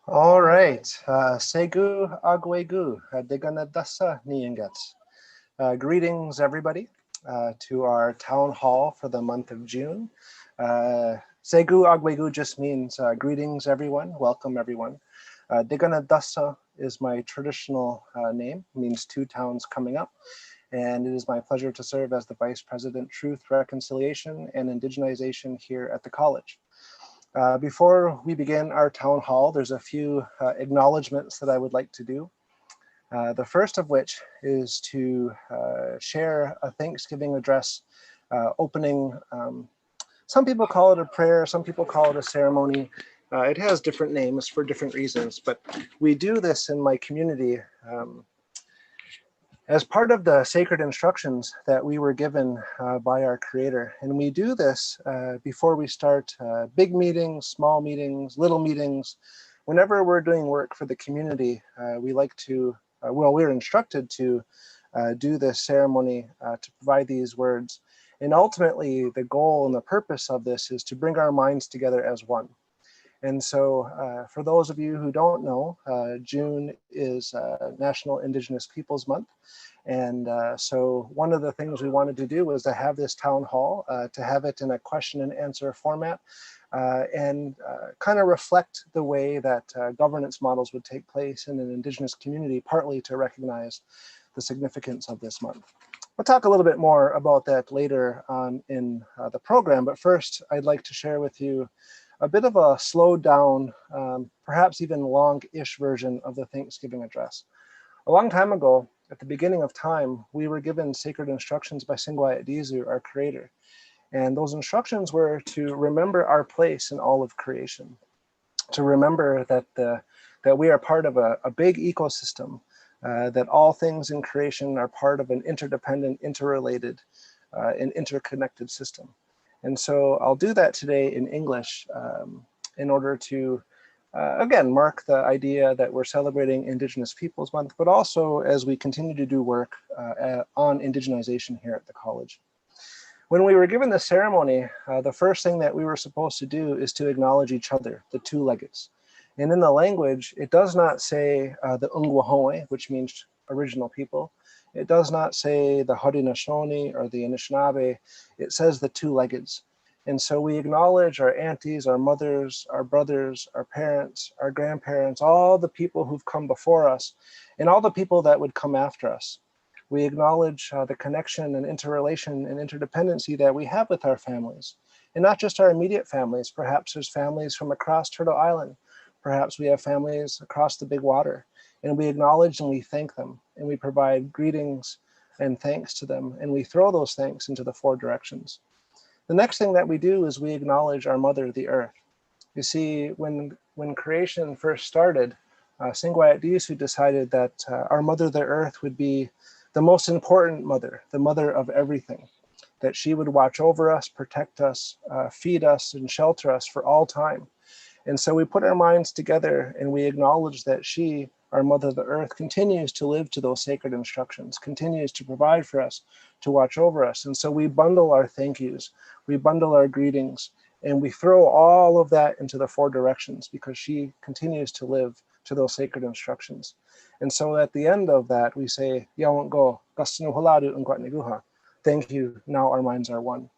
All right. Segu agwegu, deganadasa niingats. Greetings, everybody, to our town hall for the month of June. Segu agwegu just means greetings, everyone. Welcome, everyone. Deganadasa is my traditional name, means two towns coming up. And it is my pleasure to serve as the Vice President, Truth, Reconciliation, and Indigenization here at the college. Before we begin our town hall, there's a few acknowledgements that I would like to do. The first of which is to share a Thanksgiving address opening. Some people call it a prayer, some people call it a ceremony. It has different names for different reasons, but we do this in my community as part of the sacred instructions that we were given by our Creator. And we do this before we start big meetings, small meetings, little meetings. Whenever we're doing work for the community, we like to, we're instructed to do this ceremony to provide these words. And ultimately, the goal and the purpose of this is to bring our minds together as one. And so for those of you who don't know, June is National Indigenous Peoples Month. And so one of the things we wanted to do was to have this town hall, to have it in a question and answer format, and kind of reflect the way that governance models would take place in an Indigenous community, partly to recognize the significance of this month. We'll talk a little bit more about that later on in the program, but first I'd like to share with you a bit of a slowed down, perhaps even long-ish version of the Thanksgiving address. A long time ago, at the beginning of time, we were given sacred instructions by Attendees, our creator. And those instructions were to remember our place in all of creation, to remember that, that we are part of a big ecosystem, that all things in creation are part of an interdependent, interrelated, and interconnected system. And so I'll do that today in English in order to, again, mark the idea that we're celebrating Indigenous Peoples Month, but also as we continue to do work on indigenization here at the college. When we were given the ceremony, the first thing that we were supposed to do is to acknowledge each other, the two-leggeds. And in the language, it does not say the Ungwahoe, which means original people. It does not say the Haudenosaunee or the Anishinaabe. It says the two-leggeds. And so we acknowledge our aunties, our mothers, our brothers, our parents, our grandparents, all the people who've come before us, and all the people that would come after us. We acknowledge the connection and interrelation and interdependency that we have with our families. And not just our immediate families. Perhaps there's families from across Turtle Island. Perhaps we have families across the big water. And we acknowledge and we thank them. And we provide greetings and thanks to them. And we throw those thanks into the four directions. The next thing that we do is we acknowledge our mother, the earth. You see, when creation first started, Attendees decided that our mother, the earth, would be the most important mother, the mother of everything, that she would watch over us, protect us, feed us, and shelter us for all time. And so we put our minds together and we acknowledge that she, our mother, the earth, continues to live to those sacred instructions, continues to provide for us, to watch over us. And so we bundle our thank yous, we bundle our greetings, and we throw all of that into the four directions because she continues to live to those sacred instructions. And so at the end of that, we say, Yawango, Gastanu Haladu Ngwatniguha. Thank you, now our minds are one.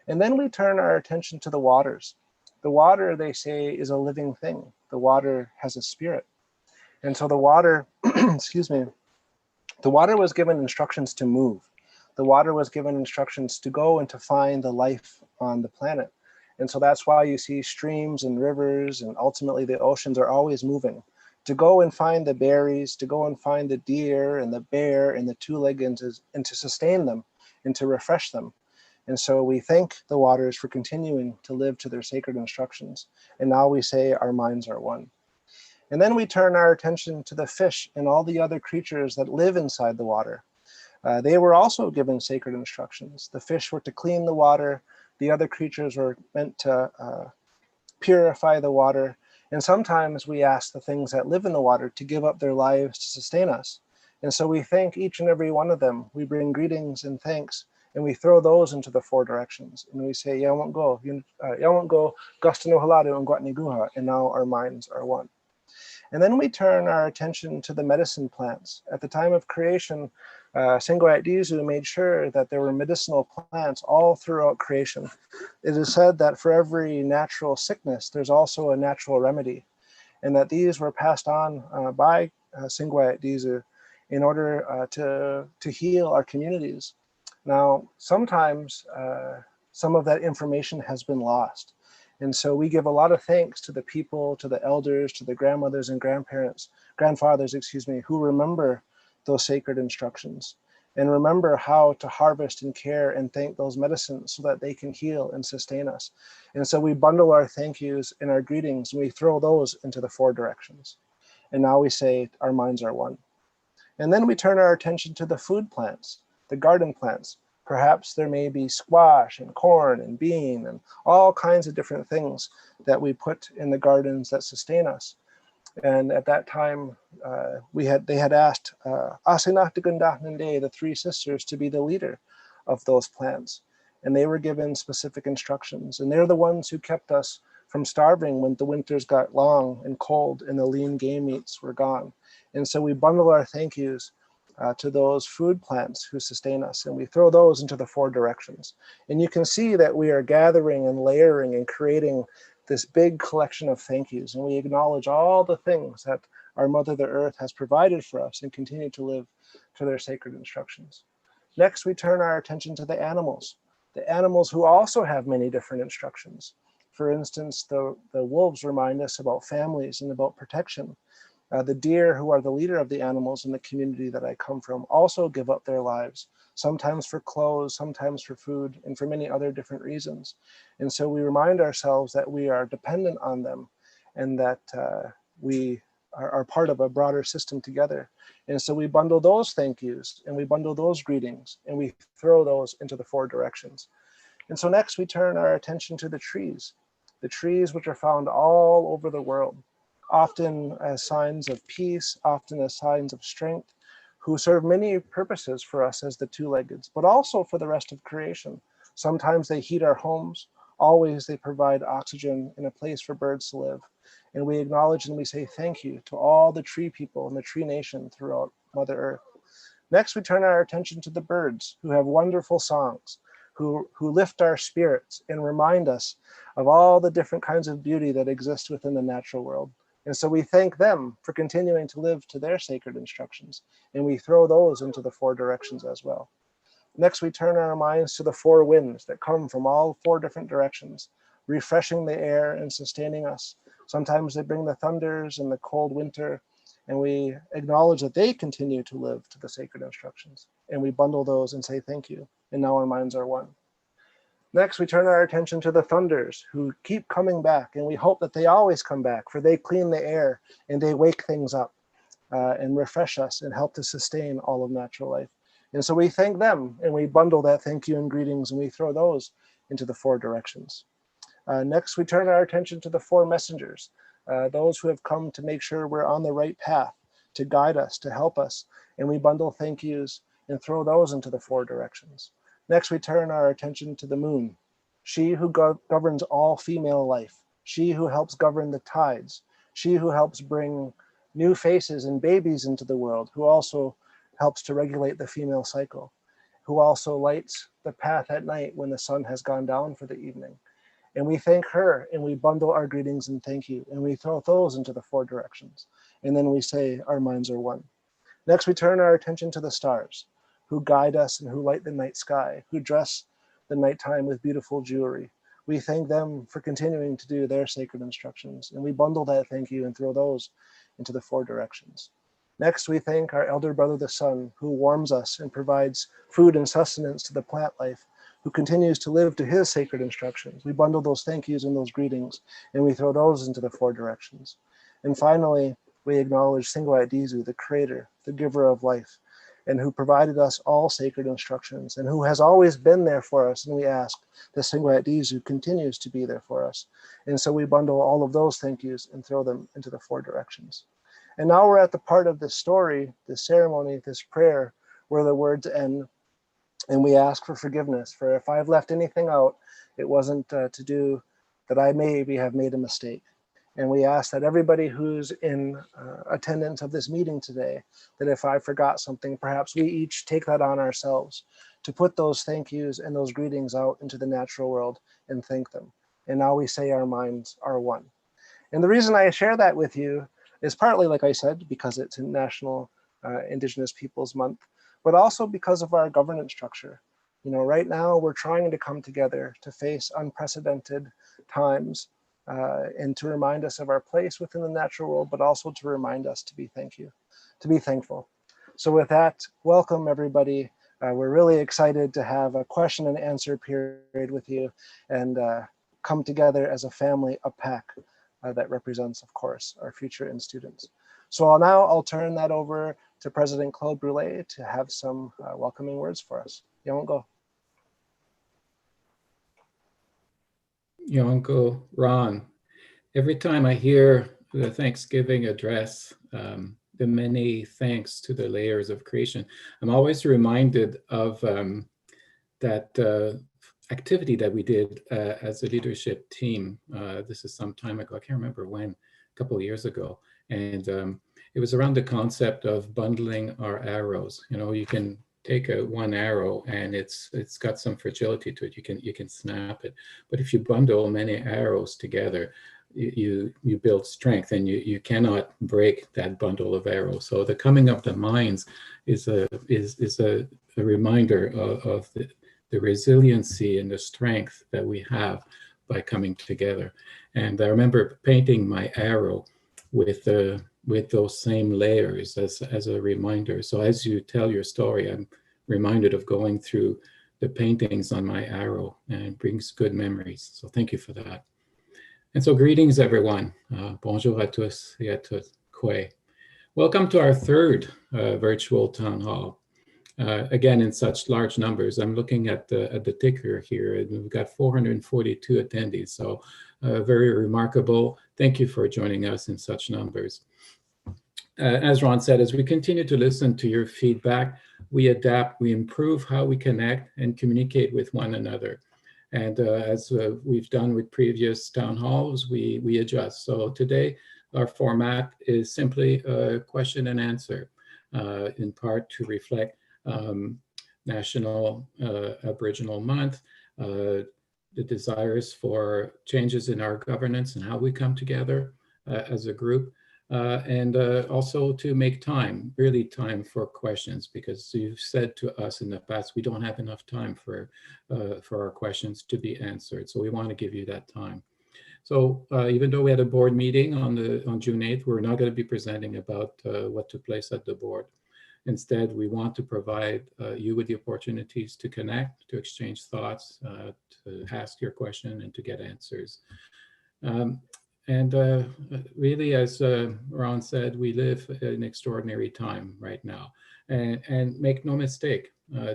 And then we turn our attention to the waters. The water, they say, is a living thing. The water has a spirit. And so the water, excuse me, the water was given instructions to move. The water was given instructions to go and to find the life on the planet. And so that's why you see streams and rivers and ultimately the oceans are always moving. To go and find the berries, to go and find the deer and the bear and the two-legged and to sustain them and to refresh them. And so we thank the waters for continuing to live to their sacred instructions. And now we say our minds are one. And then we turn our attention to the fish and all the other creatures that live inside the water. They were also given sacred instructions. The fish were to clean the water. The other creatures were meant to purify the water. And sometimes we ask the things that live in the water to give up their lives to sustain us. And so we thank each and every one of them. We bring greetings and thanks, and we throw those into the four directions. And we say, Yawant go, Gustano Haladu and Guatniguha, and now our minds are one. And then we turn our attention to the medicine plants. At the time of creation, Singwayat made sure that there were medicinal plants all throughout creation. It is said that for every natural sickness, there's also a natural remedy, and that these were passed on by Singwayat in order to heal our communities. Now, sometimes some of that information has been lost. And so we give a lot of thanks to the people, to the elders, to the grandmothers and grandfathers, who remember those sacred instructions and remember how to harvest and care and thank those medicines so that they can heal and sustain us. And so we bundle our thank yous and our greetings, and we throw those into the four directions. And now we say, our minds are one. And then we turn our attention to the food plants, the garden plants. Perhaps there may be squash and corn and bean and all kinds of different things that we put in the gardens that sustain us. And at that time, they had asked Asinaktigundaknande, the three sisters, to be the leader of those plants. And they were given specific instructions. And they're the ones who kept us from starving when the winters got long and cold and the lean game meats were gone. And so we bundle our thank yous to those food plants who sustain us, and we throw those into the four directions. And you can see that we are gathering and layering and creating this big collection of thank yous, and we acknowledge all the things that our Mother the Earth has provided for us and continue to live to their sacred instructions. Next, we turn our attention to the animals who also have many different instructions. For instance, the wolves remind us about families and about protection. The deer, who are the leader of the animals in the community that I come from, also give up their lives, sometimes for clothes, sometimes for food, and for many other different reasons. And so we remind ourselves that we are dependent on them and that we are part of a broader system together. And so we bundle those thank yous and we bundle those greetings and we throw those into the four directions. And so next we turn our attention to the trees which are found all over the world, often as signs of peace, often as signs of strength, who serve many purposes for us as the two-leggeds, but also for the rest of creation. Sometimes they heat our homes, always they provide oxygen and a place for birds to live. And we acknowledge and we say thank you to all the tree people and the tree nation throughout Mother Earth. Next, we turn our attention to the birds who have wonderful songs, who lift our spirits and remind us of all the different kinds of beauty that exist within the natural world. And so we thank them for continuing to live to their sacred instructions, and we throw those into the four directions as well. Next, we turn our minds to the four winds that come from all four different directions, refreshing the air and sustaining us. Sometimes they bring the thunders and the cold winter, and we acknowledge that they continue to live to the sacred instructions, and we bundle those and say thank you, and now our minds are one. Next, we turn our attention to the thunders who keep coming back, and we hope that they always come back, for they clean the air and they wake things up and refresh us and help to sustain all of natural life. And so we thank them and we bundle that thank you and greetings and we throw those into the four directions. Next, we turn our attention to the four messengers, those who have come to make sure we're on the right path, to guide us, to help us, and we bundle thank yous and throw those into the four directions. Next, we turn our attention to the moon, she who governs all female life, she who helps govern the tides, she who helps bring new faces and babies into the world, who also helps to regulate the female cycle, who also lights the path at night when the sun has gone down for the evening. And we thank her and we bundle our greetings and thank you, and we throw those into the four directions. And then we say, our minds are one. Next, we turn our attention to the stars, who guide us and who light the night sky, who dress the nighttime with beautiful jewelry. We thank them for continuing to do their sacred instructions, and we bundle that thank you and throw those into the four directions. Next, we thank our elder brother, the sun, who warms us and provides food and sustenance to the plant life, who continues to live to his sacred instructions. We bundle those thank yous and those greetings, and we throw those into the four directions. And finally, we acknowledge Singwayat the creator, the giver of life, and who provided us all sacred instructions, and who has always been there for us. And we ask that Singwayat continues to be there for us. And so we bundle all of those thank yous and throw them into the four directions. And now we're at the part of this story, this ceremony, this prayer, where the words end, and we ask for forgiveness. For if I've left anything out, it wasn't to do that I maybe have made a mistake. And we ask that everybody who's in attendance of this meeting today, that if I forgot something, perhaps we each take that on ourselves to put those thank yous and those greetings out into the natural world and thank them. And now we say our minds are one. And the reason I share that with you is partly, like I said, because it's National Indigenous Peoples Month, but also because of our governance structure. You know, right now we're trying to come together to face unprecedented times and to remind us of our place within the natural world, but also to remind us to be thankful. So with that, welcome everybody. We're really excited to have a question and answer period with you and come together as a family, a pack that represents, of course, our future and students. So I'll turn that over to President Claude Brulé to have some welcoming words for us. Yongo. Yonko, Ron, every time I hear the Thanksgiving address, the many thanks to the layers of creation, I'm always reminded of that activity that we did as a leadership team. This is some time ago, I can't remember when, a couple of years ago. And it was around the concept of bundling our arrows. You know, you can take one arrow and it's got some fragility to it. You can snap it. But if you bundle many arrows together, you build strength, and you cannot break that bundle of arrows. So the coming of the minds is a reminder of the resiliency and the strength that we have by coming together. And I remember painting my arrow with those same layers as a reminder. So as you tell your story, I'm reminded of going through the paintings on my arrow, and it brings good memories. So thank you for that. And so greetings, everyone. Bonjour à tous et à toutes. Kwe. Welcome to our third virtual town hall. Again, in such large numbers. I'm looking at the ticker here, and we've got 442 attendees. So very remarkable. Thank you for joining us in such numbers. As Ron said, as we continue to listen to your feedback, we adapt, we improve how we connect and communicate with one another. And as we've done with previous town halls, we adjust. So today, our format is simply a question and answer, in part to reflect National Aboriginal Month, the desires for changes in our governance and how we come together as a group, and also to make time, really time for questions, because you've said to us in the past, we don't have enough time for our questions to be answered. So we want to give you that time. So even though we had a board meeting on June 8th, we're not going to be presenting about what took place at the board. Instead, we want to provide you with the opportunities to connect, to exchange thoughts, to ask your question and to get answers. And really, as Ron said, we live an extraordinary time right now. And make no mistake,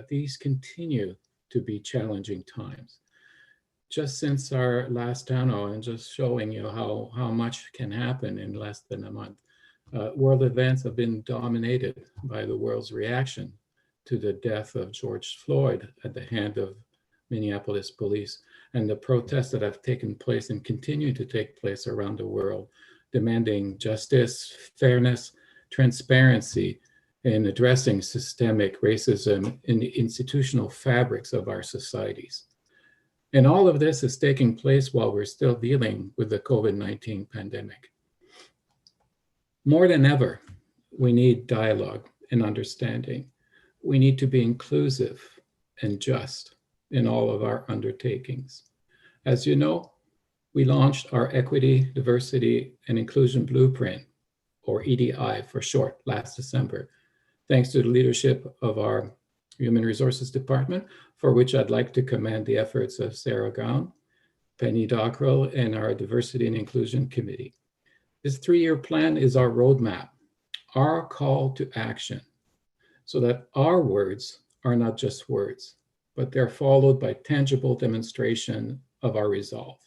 these continue to be challenging times. Just since our last town hall, and just showing you how much can happen in less than a month, world events have been dominated by the world's reaction to the death of George Floyd at the hand of Minneapolis police, and the protests that have taken place and continue to take place around the world, demanding justice, fairness, transparency in addressing systemic racism in the institutional fabrics of our societies. And all of this is taking place while we're still dealing with the COVID-19 pandemic. More than ever, we need dialogue and understanding. We need to be inclusive and just in all of our undertakings. As you know, we launched our Equity, Diversity, and Inclusion Blueprint, or EDI for short, last December, thanks to the leadership of our Human Resources Department, for which I'd like to commend the efforts of Sarah Gown, Penny Dockrell, and our Diversity and Inclusion Committee. This 3-year plan is our roadmap, our call to action, so that our words are not just words, but they're followed by tangible demonstration of our resolve.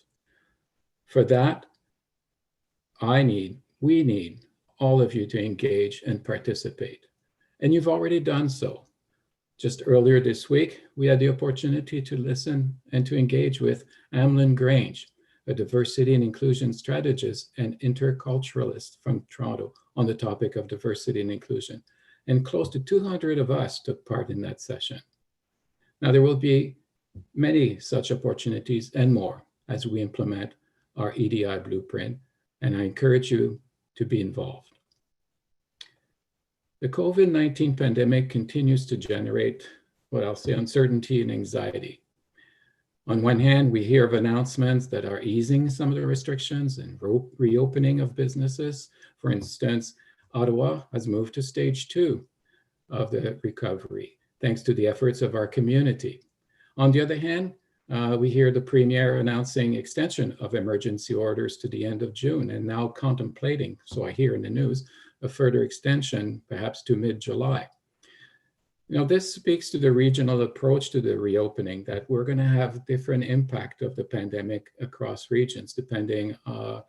For that, we need all of you to engage and participate. And you've already done so. Just earlier this week, we had the opportunity to listen and to engage with Amlin Grange, a diversity and inclusion strategist and interculturalist from Toronto on the topic of diversity and inclusion. And close to 200 of us took part in that session. Now, there will be many such opportunities and more as we implement our EDI blueprint, and I encourage you to be involved. The COVID-19 pandemic continues to generate what I'll say uncertainty and anxiety. On one hand, we hear of announcements that are easing some of the restrictions and reopening of businesses. For instance, Ottawa has moved to stage 2 of the recovery, thanks to the efforts of our community. On the other hand, we hear the Premier announcing extension of emergency orders to the end of June and now contemplating, so I hear in the news, a further extension perhaps to mid-July. This speaks to the regional approach to the reopening, that we're going to have different impact of the pandemic across regions, depending how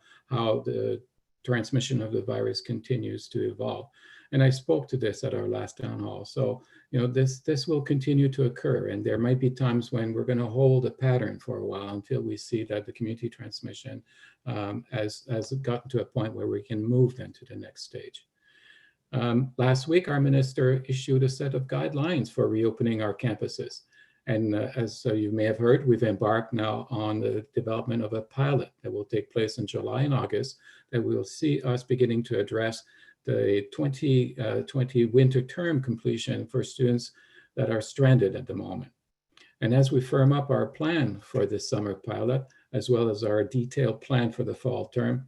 the transmission of the virus continues to evolve. And I spoke to this at our last town hall. So, this will continue to occur, and there might be times when we're going to hold a pattern for a while until we see that the community transmission has gotten to a point where we can move then to the next stage. Last week, our minister issued a set of guidelines for reopening our campuses. And as you may have heard, we've embarked now on the development of a pilot that will take place in July and August, that will see us beginning to address the 2020 winter term completion for students that are stranded at the moment. And as we firm up our plan for this summer pilot, as well as our detailed plan for the fall term,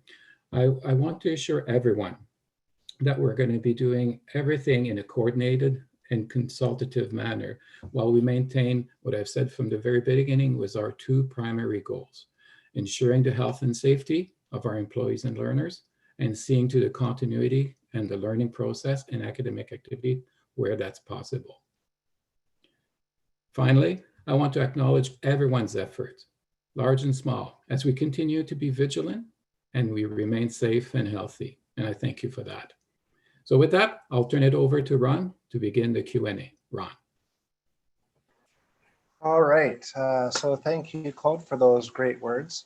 I want to assure everyone that we're going to be doing everything in a coordinated and consultative manner while we maintain what I've said from the very beginning was our 2 primary goals: ensuring the health and safety of our employees and learners, and seeing to the continuity and the learning process and academic activity where that's possible. Finally, I want to acknowledge everyone's efforts, large and small, as we continue to be vigilant and we remain safe and healthy. And I thank you for that. So with that, I'll turn it over to Ron to begin the Q&A. Ron. All right, so thank you, Claude, for those great words.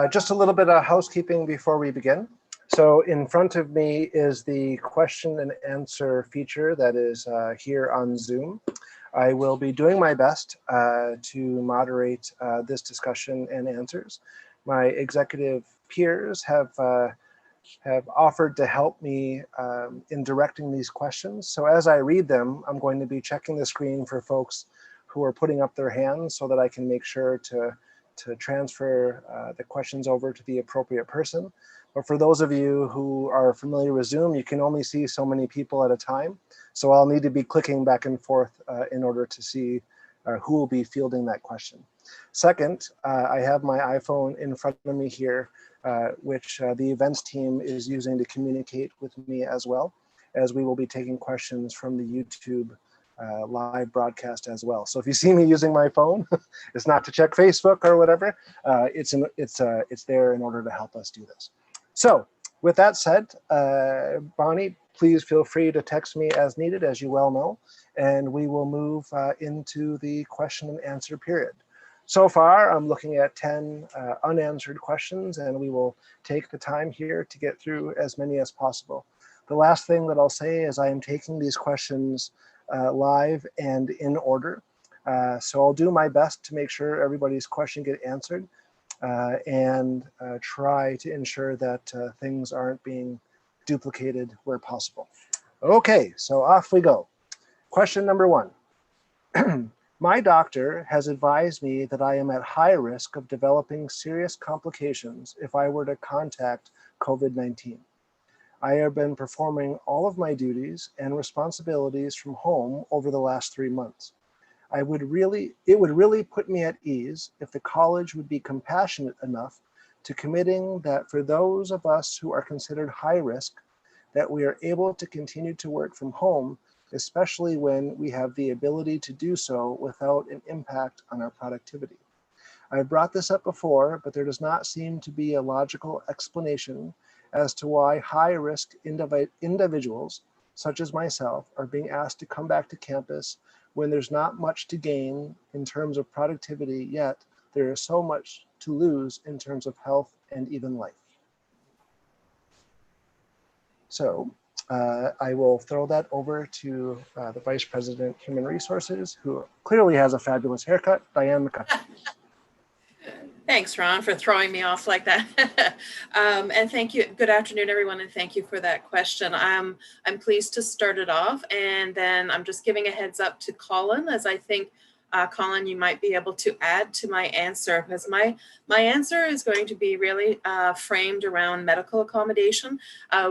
Just a little bit of housekeeping before we begin. So in front of me is the question and answer feature that is here on Zoom. I will be doing my best to moderate this discussion and answers. My executive peers have offered to help me in directing these questions. So as I read them, I'm going to be checking the screen for folks who are putting up their hands so that I can make sure to transfer the questions over to the appropriate person. But for those of you who are familiar with Zoom, you can only see so many people at a time. So I'll need to be clicking back and forth in order to see who will be fielding that question. Second, I have my iPhone in front of me here, which the events team is using to communicate with me as well, as we will be taking questions from the YouTube live broadcast as well. So if you see me using my phone, it's not to check Facebook or whatever. It's there in order to help us do this. So with that said, Bonnie, please feel free to text me as needed, as you well know, and we will move into the question and answer period. So far, I'm looking at 10 unanswered questions, and we will take the time here to get through as many as possible. The last thing that I'll say is I am taking these questions live and in order. So I'll do my best to make sure everybody's question get answered and try to ensure that things aren't being duplicated where possible. Okay, so off we go. Question number 1. My doctor has advised me that I am at high risk of developing serious complications if I were to contact COVID-19. I have been performing all of my duties and responsibilities from home over the last 3 months. It would really put me at ease if the college would be compassionate enough to committing that for those of us who are considered high risk, that we are able to continue to work from home, especially when we have the ability to do so without an impact on our productivity. I've brought this up before, but there does not seem to be a logical explanation as to why high-risk individuals, such as myself, are being asked to come back to campus when there's not much to gain in terms of productivity, yet there is so much to lose in terms of health and even life. So I will throw that over to the Vice President, Human Resources, who clearly has a fabulous haircut, Diane McCutcheon. Thanks, Ron, for throwing me off like that. And thank you. Good afternoon, everyone, and thank you for that question. I'm pleased to start it off, and then I'm just giving a heads up to Colin, as I think, Colin, you might be able to add to my answer, because my answer is going to be really framed around medical accommodation.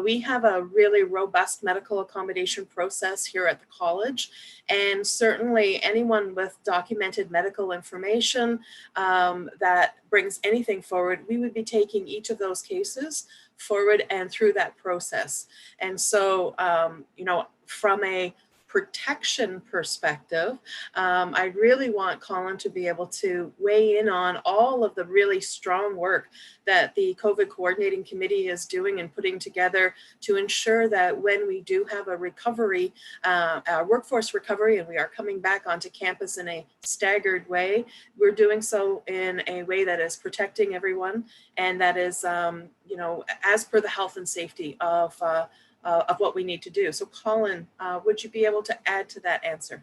We have a really robust medical accommodation process here at the college, and certainly anyone with documented medical information that brings anything forward, we would be taking each of those cases forward and through that process. And so, you know, from a protection perspective, I really want Colin to be able to weigh in on all of the really strong work that the COVID coordinating committee is doing and putting together to ensure that when we do have a recovery, a workforce recovery, and we are coming back onto campus in a staggered way, we're doing so in a way that is protecting everyone and that is, you know, as per the health and safety of what we need to do. So Colin, would you be able to add to that answer?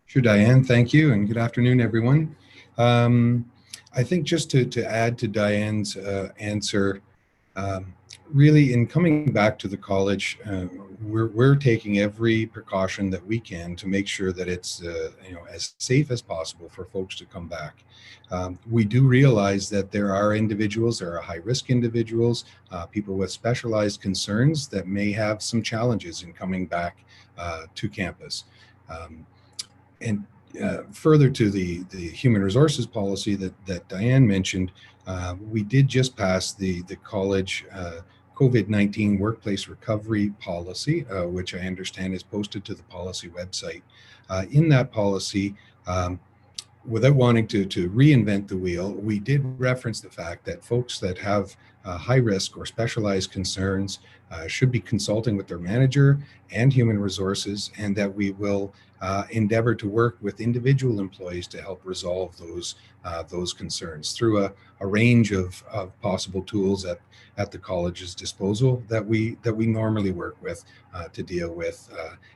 Sure, Diane, thank you, and good afternoon, everyone. I think just to add to Diane's answer, really in coming back to the college, we're taking every precaution that we can to make sure that it's you know, as safe as possible for folks to come back. We do realize that there are individuals, there are high-risk individuals, people with specialized concerns that may have some challenges in coming back to campus. And further to the human resources policy that Diane mentioned, we did just pass the college COVID-19 workplace recovery policy, which I understand is posted to the policy website. In that policy, without wanting to reinvent the wheel, we did reference the fact that folks that have high risk or specialized concerns should be consulting with their manager and human resources, and that we will endeavor to work with individual employees to help resolve those concerns through a range of possible tools at the college's disposal that we normally work with to deal with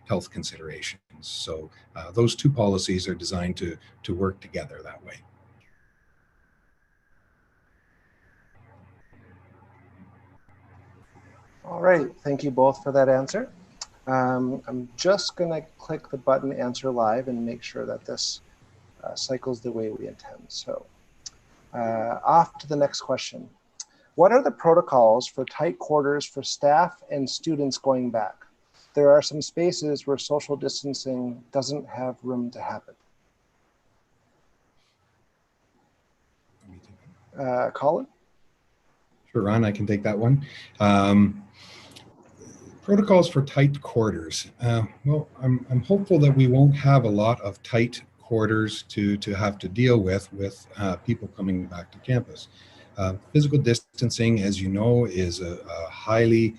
health considerations. So those two policies are designed to work together that way. All right, thank you both for that answer. I'm just gonna click the button answer live and make sure that this cycles the way we intend. So off to the next question. What are the protocols for tight quarters for staff and students going back? There are some spaces where social distancing doesn't have room to happen. Colin? Sure, Ron, I can take that one. Protocols for tight quarters. Well, I'm hopeful that we won't have a lot of tight quarters to have to deal with people coming back to campus. Physical distancing, as you know, is a highly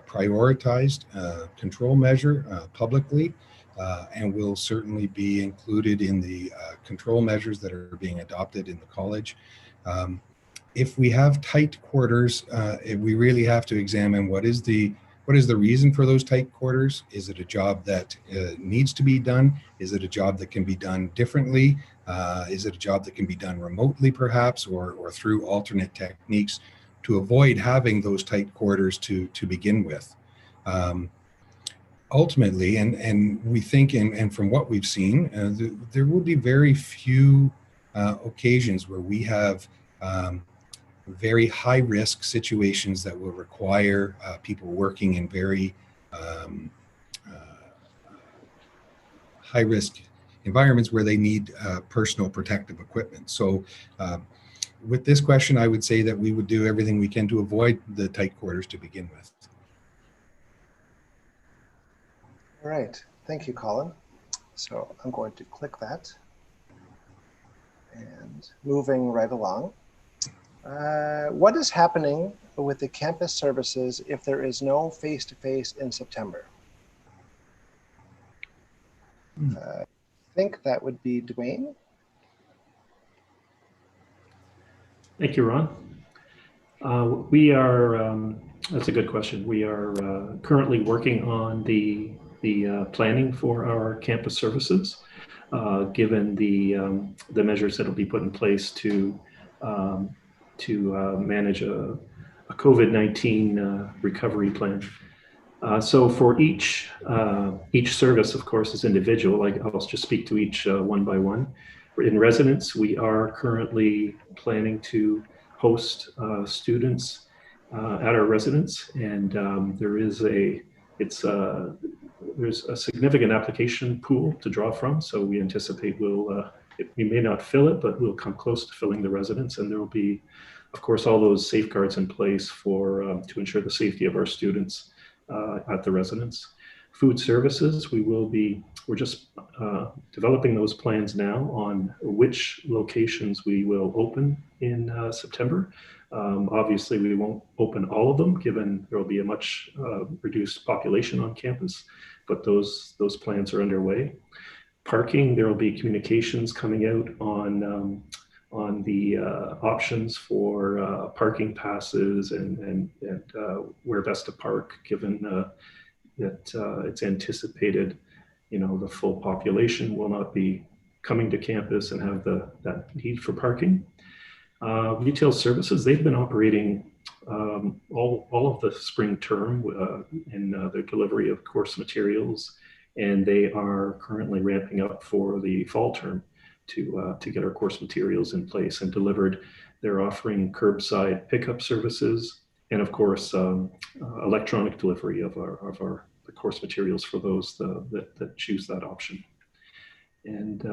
prioritized control measure publicly, and will certainly be included in the control measures that are being adopted in the college. If we have tight quarters, we really have to examine what is the reason for those tight quarters. Is it a job that needs to be done? Is it a job that can be done differently? Is it a job that can be done remotely, perhaps, or through alternate techniques to avoid having those tight quarters to begin with? Ultimately, and we think, and from what we've seen, there will be very few occasions where we have very high risk situations that will require people working in very high risk environments where they need personal protective equipment. So with this question, I would say that we would do everything we can to avoid the tight quarters to begin with. All right, thank you, Colin. So I'm going to click that and moving right along. What is happening with the campus services if there is no face-to-face in September? I think that would be Dwayne. Thank you, Ron. We are, that's a good question. We are currently working on the planning for our campus services, given the measures that will be put in place to manage a COVID-19 recovery plan. So for each service, of course, is individual. I'll just speak to each one by one. In residence, we are currently planning to host students at our residence, and there's a significant application pool to draw from. So we anticipate we may not fill it, but we'll come close to filling the residence, and there will be, of course, all those safeguards in place to ensure the safety of our students at the residence. Food services, we're just developing those plans now on which locations we will open in September. Obviously, we won't open all of them, given there will be a much reduced population on campus, but those plans are underway. Parking, there will be communications coming out on the options for parking passes and where best to park, given that it's anticipated, the full population will not be coming to campus and have that need for parking. Retail services, they've been operating all of the spring term in their delivery of course materials, and they are currently ramping up for the fall term to get our course materials in place and delivered. They're offering curbside pickup services, and of course, electronic delivery of the course materials for those that choose that option. And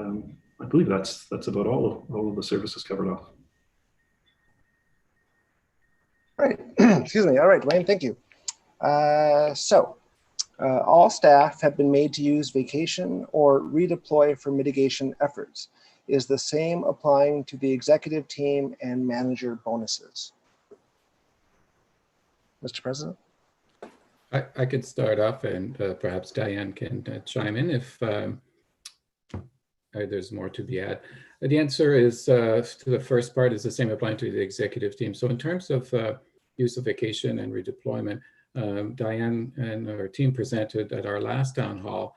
I believe that's about all of the services covered off. All right, excuse me. All right, Dwayne, thank you. All staff have been made to use vacation or redeploy for mitigation efforts. Is the same applying to the executive team and manager bonuses? Mr. President? I could start off, and perhaps Diane can chime in if there's more to be added. The answer is to the first part is the same applying to the executive team. So in terms of use of vacation and redeployment, Diane and her team presented at our last town hall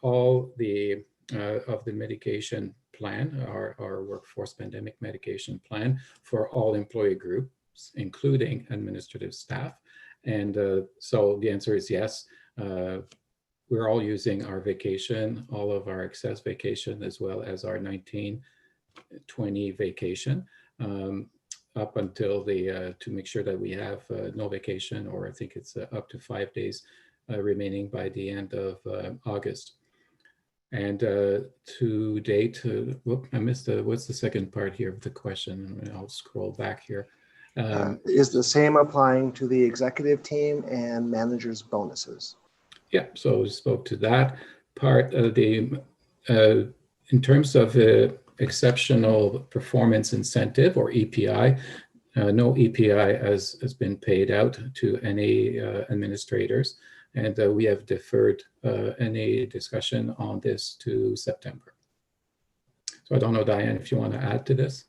all the of the mitigation plan, our workforce pandemic mitigation plan for all employee groups, including administrative staff. And so the answer is yes. We're all using our vacation, all of our excess vacation, as well as our 1920 vacation, up until to make sure that we have no vacation, or I think it's up to 5 days remaining by the end of August. And to date, whoop, I missed what's the second part here of the question? I'll scroll back here. Is the same applying to the executive team and managers' bonuses? Yeah, so we spoke to that part. In terms of exceptional performance incentive, or EPI, no EPI has been paid out to any administrators, and we have deferred any discussion on this to September. So I don't know, Diane, if you want to add to this.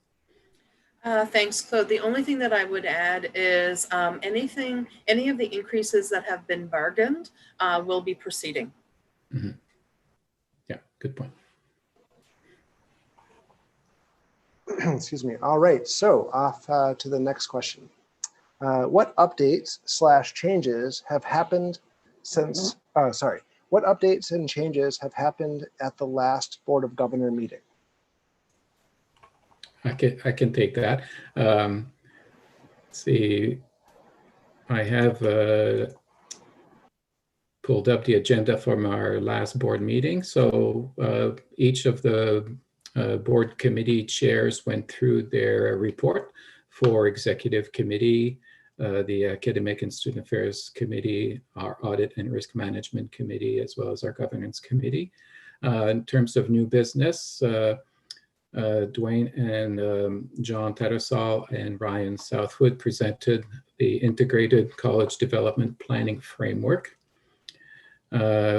Thanks, Claude. The only thing that I would add is any of the increases that have been bargained will be proceeding. Mm-hmm. Yeah, good point. Excuse me. All right, so off to the next question. What updates / changes have happened since, what updates and changes have happened at the last Board of Governor meeting? I can take that. Let's see, I have pulled up the agenda from our last board meeting. So each of the board committee chairs went through their report. For executive committee, the Academic and Student Affairs Committee, our Audit and Risk Management Committee, as well as our Governance Committee. In terms of new business, Dwayne and John Tattersall and Ryan Southwood presented the Integrated College Development Planning Framework.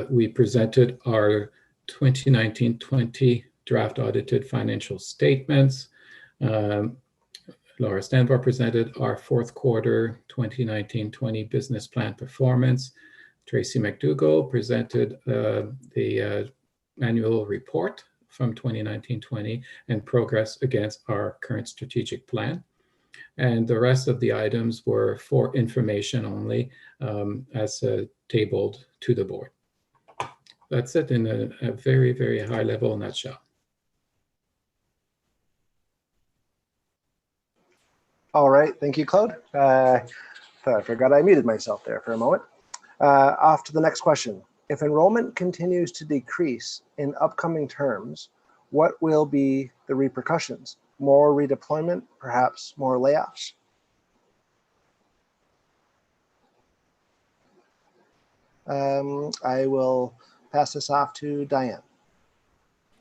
We presented our 2019-20 draft audited financial statements. Laura Stanbar presented our fourth quarter 2019-20 business plan performance. Tracy McDougall presented the annual report from 2019-20 and progress against our current strategic plan. And the rest of the items were for information only, as tabled to the board. That's it in a very, very high level nutshell. All right, thank you, Claude. I forgot I muted myself there for a moment. Off to the next question. If enrollment continues to decrease in upcoming terms, what will be the repercussions? More redeployment, perhaps more layoffs? I will pass this off to Diane.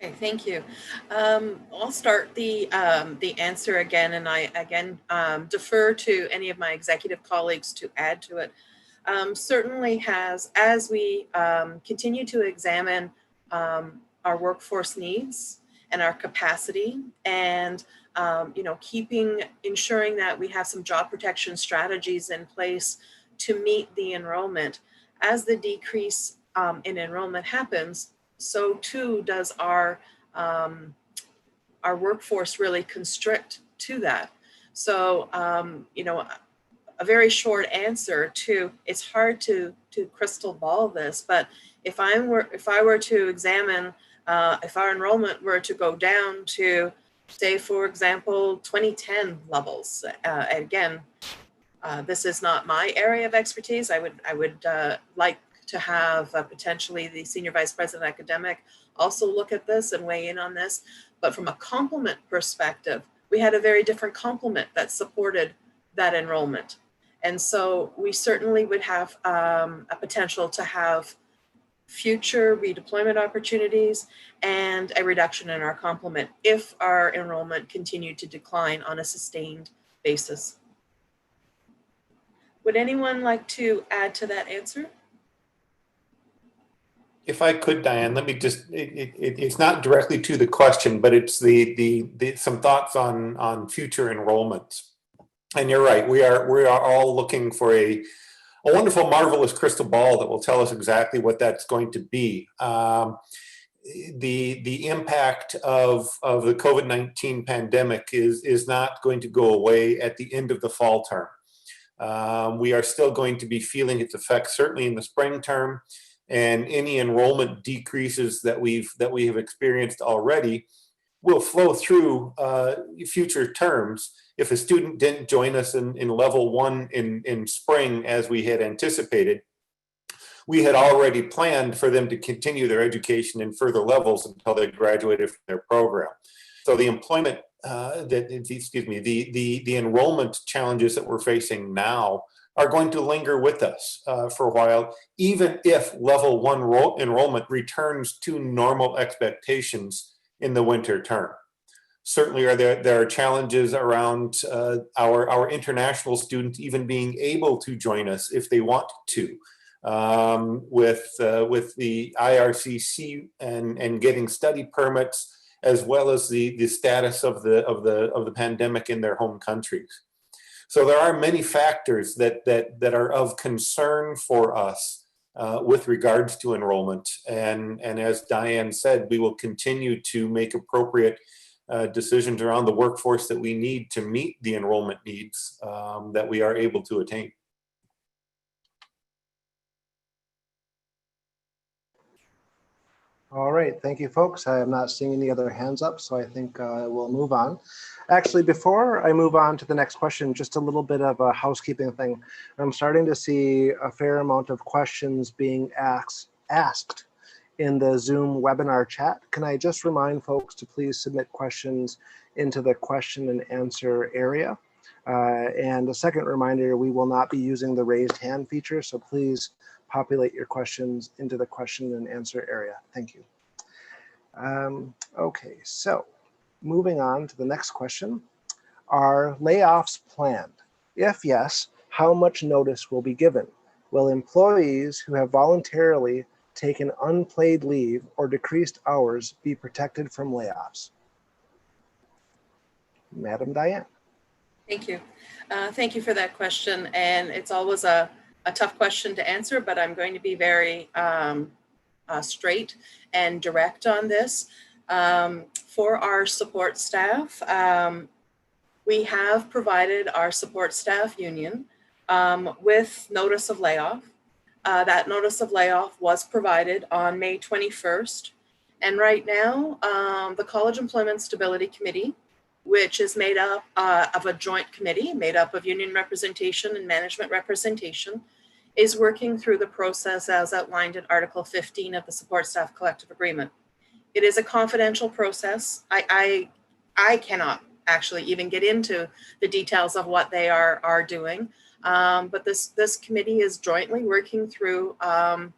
Okay, thank you. I'll start the answer again, and I again defer to any of my executive colleagues to add to it. Certainly as we continue to examine our workforce needs and our capacity, and ensuring that we have some job protection strategies in place to meet the enrollment. As the decrease in enrollment happens, so too does our workforce really constrict to that. So a very short answer to, it's hard to crystal ball this, but if I were to examine if our enrollment were to go down to, say, for example, 2010 levels, again, this is not my area of expertise. I would like to have potentially the Senior Vice President Academic also look at this and weigh in on this. But from a complement perspective, we had a very different complement that supported that enrollment. And so we certainly would have a potential to have future redeployment opportunities and a reduction in our complement if our enrollment continued to decline on a sustained basis. Would anyone like to add to that answer? If I could, Diane, let me just, it's not directly to the question, but it's some thoughts on future enrollments. And you're right, we are all looking for a wonderful, marvelous crystal ball that will tell us exactly what that's going to be. The impact of the COVID-19 pandemic is not going to go away at the end of the fall term. We are still going to be feeling its effects, certainly in the spring term, and any enrollment decreases that we have experienced already will flow through future terms. If a student didn't join us in level 1 in spring as we had anticipated, we had already planned for them to continue their education in further levels until they graduated from their program. So the employment, the enrollment challenges that we're facing now are going to linger with us for a while, even if level 1 enrollment returns to normal expectations in the winter term. Certainly there are challenges around our international students even being able to join us if they want to, with the IRCC and getting study permits, as well as the status of the pandemic in their home countries. So there are many factors that are of concern for us with regards to enrollment. And as Diane said, we will continue to make appropriate decisions around the workforce that we need to meet the enrollment needs that we are able to attain. All right, thank you, folks. I am not seeing any other hands up, so I think we'll move on. Actually, before I move on to the next question, just a little bit of a housekeeping thing. I'm starting to see a fair amount of questions being asked in the Zoom webinar chat. Can I just remind folks to please submit questions into the question and answer area? And a second reminder, we will not be using the raised hand feature, so please populate your questions into the question and answer area. Thank you. Okay, so moving on to the next question. Are layoffs planned? If yes, how much notice will be given? Will employees who have voluntarily taken unpaid leave or decreased hours be protected from layoffs? Madam Diane. Thank you. Thank you for that question. And it's always a tough question to answer, but I'm going to be very straight and direct on this. For our support staff, we have provided our support staff union with notice of layoff. That notice of layoff was provided on May 21st. And right now, the College Employment Stability Committee, which is made up of a joint committee made up of union representation and management representation, is working through the process as outlined in Article 15 of the Support Staff Collective Agreement. It is a confidential process. I cannot actually even get into the details of what they are doing, but this committee is jointly working through the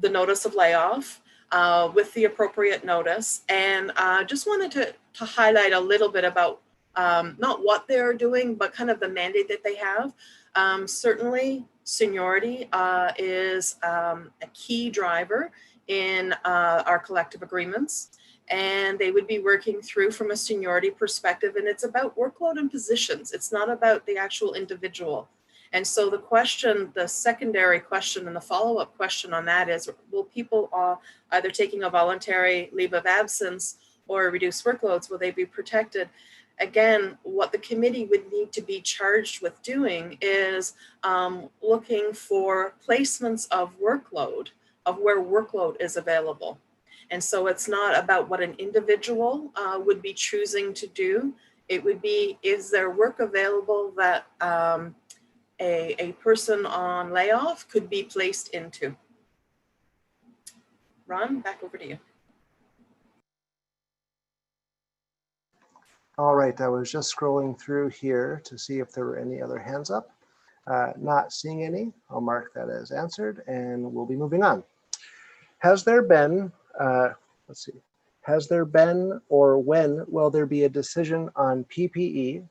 notice of layoff with the appropriate notice. And just wanted to highlight a little bit about not what they're doing, but kind of the mandate that they have. Certainly, seniority is a key driver in our collective agreements, and they would be working through from a seniority perspective, and it's about workload and positions. It's not about the actual individual. And so the question, the secondary question and the follow-up question on that is, will people either taking a voluntary leave of absence or reduced workloads, will they be protected? Again, what the committee would need to be charged with doing is looking for placements of workload, of where workload is available. And so it's not about what an individual would be choosing to do. It would be, is there work available that a person on layoff could be placed into? Ron, back over to you. All right, I was just scrolling through here to see if there were any other hands up. Not seeing any, I'll mark that as answered, and we'll be moving on. Has there been, let's see, has there been or when will there be a decision on PPE,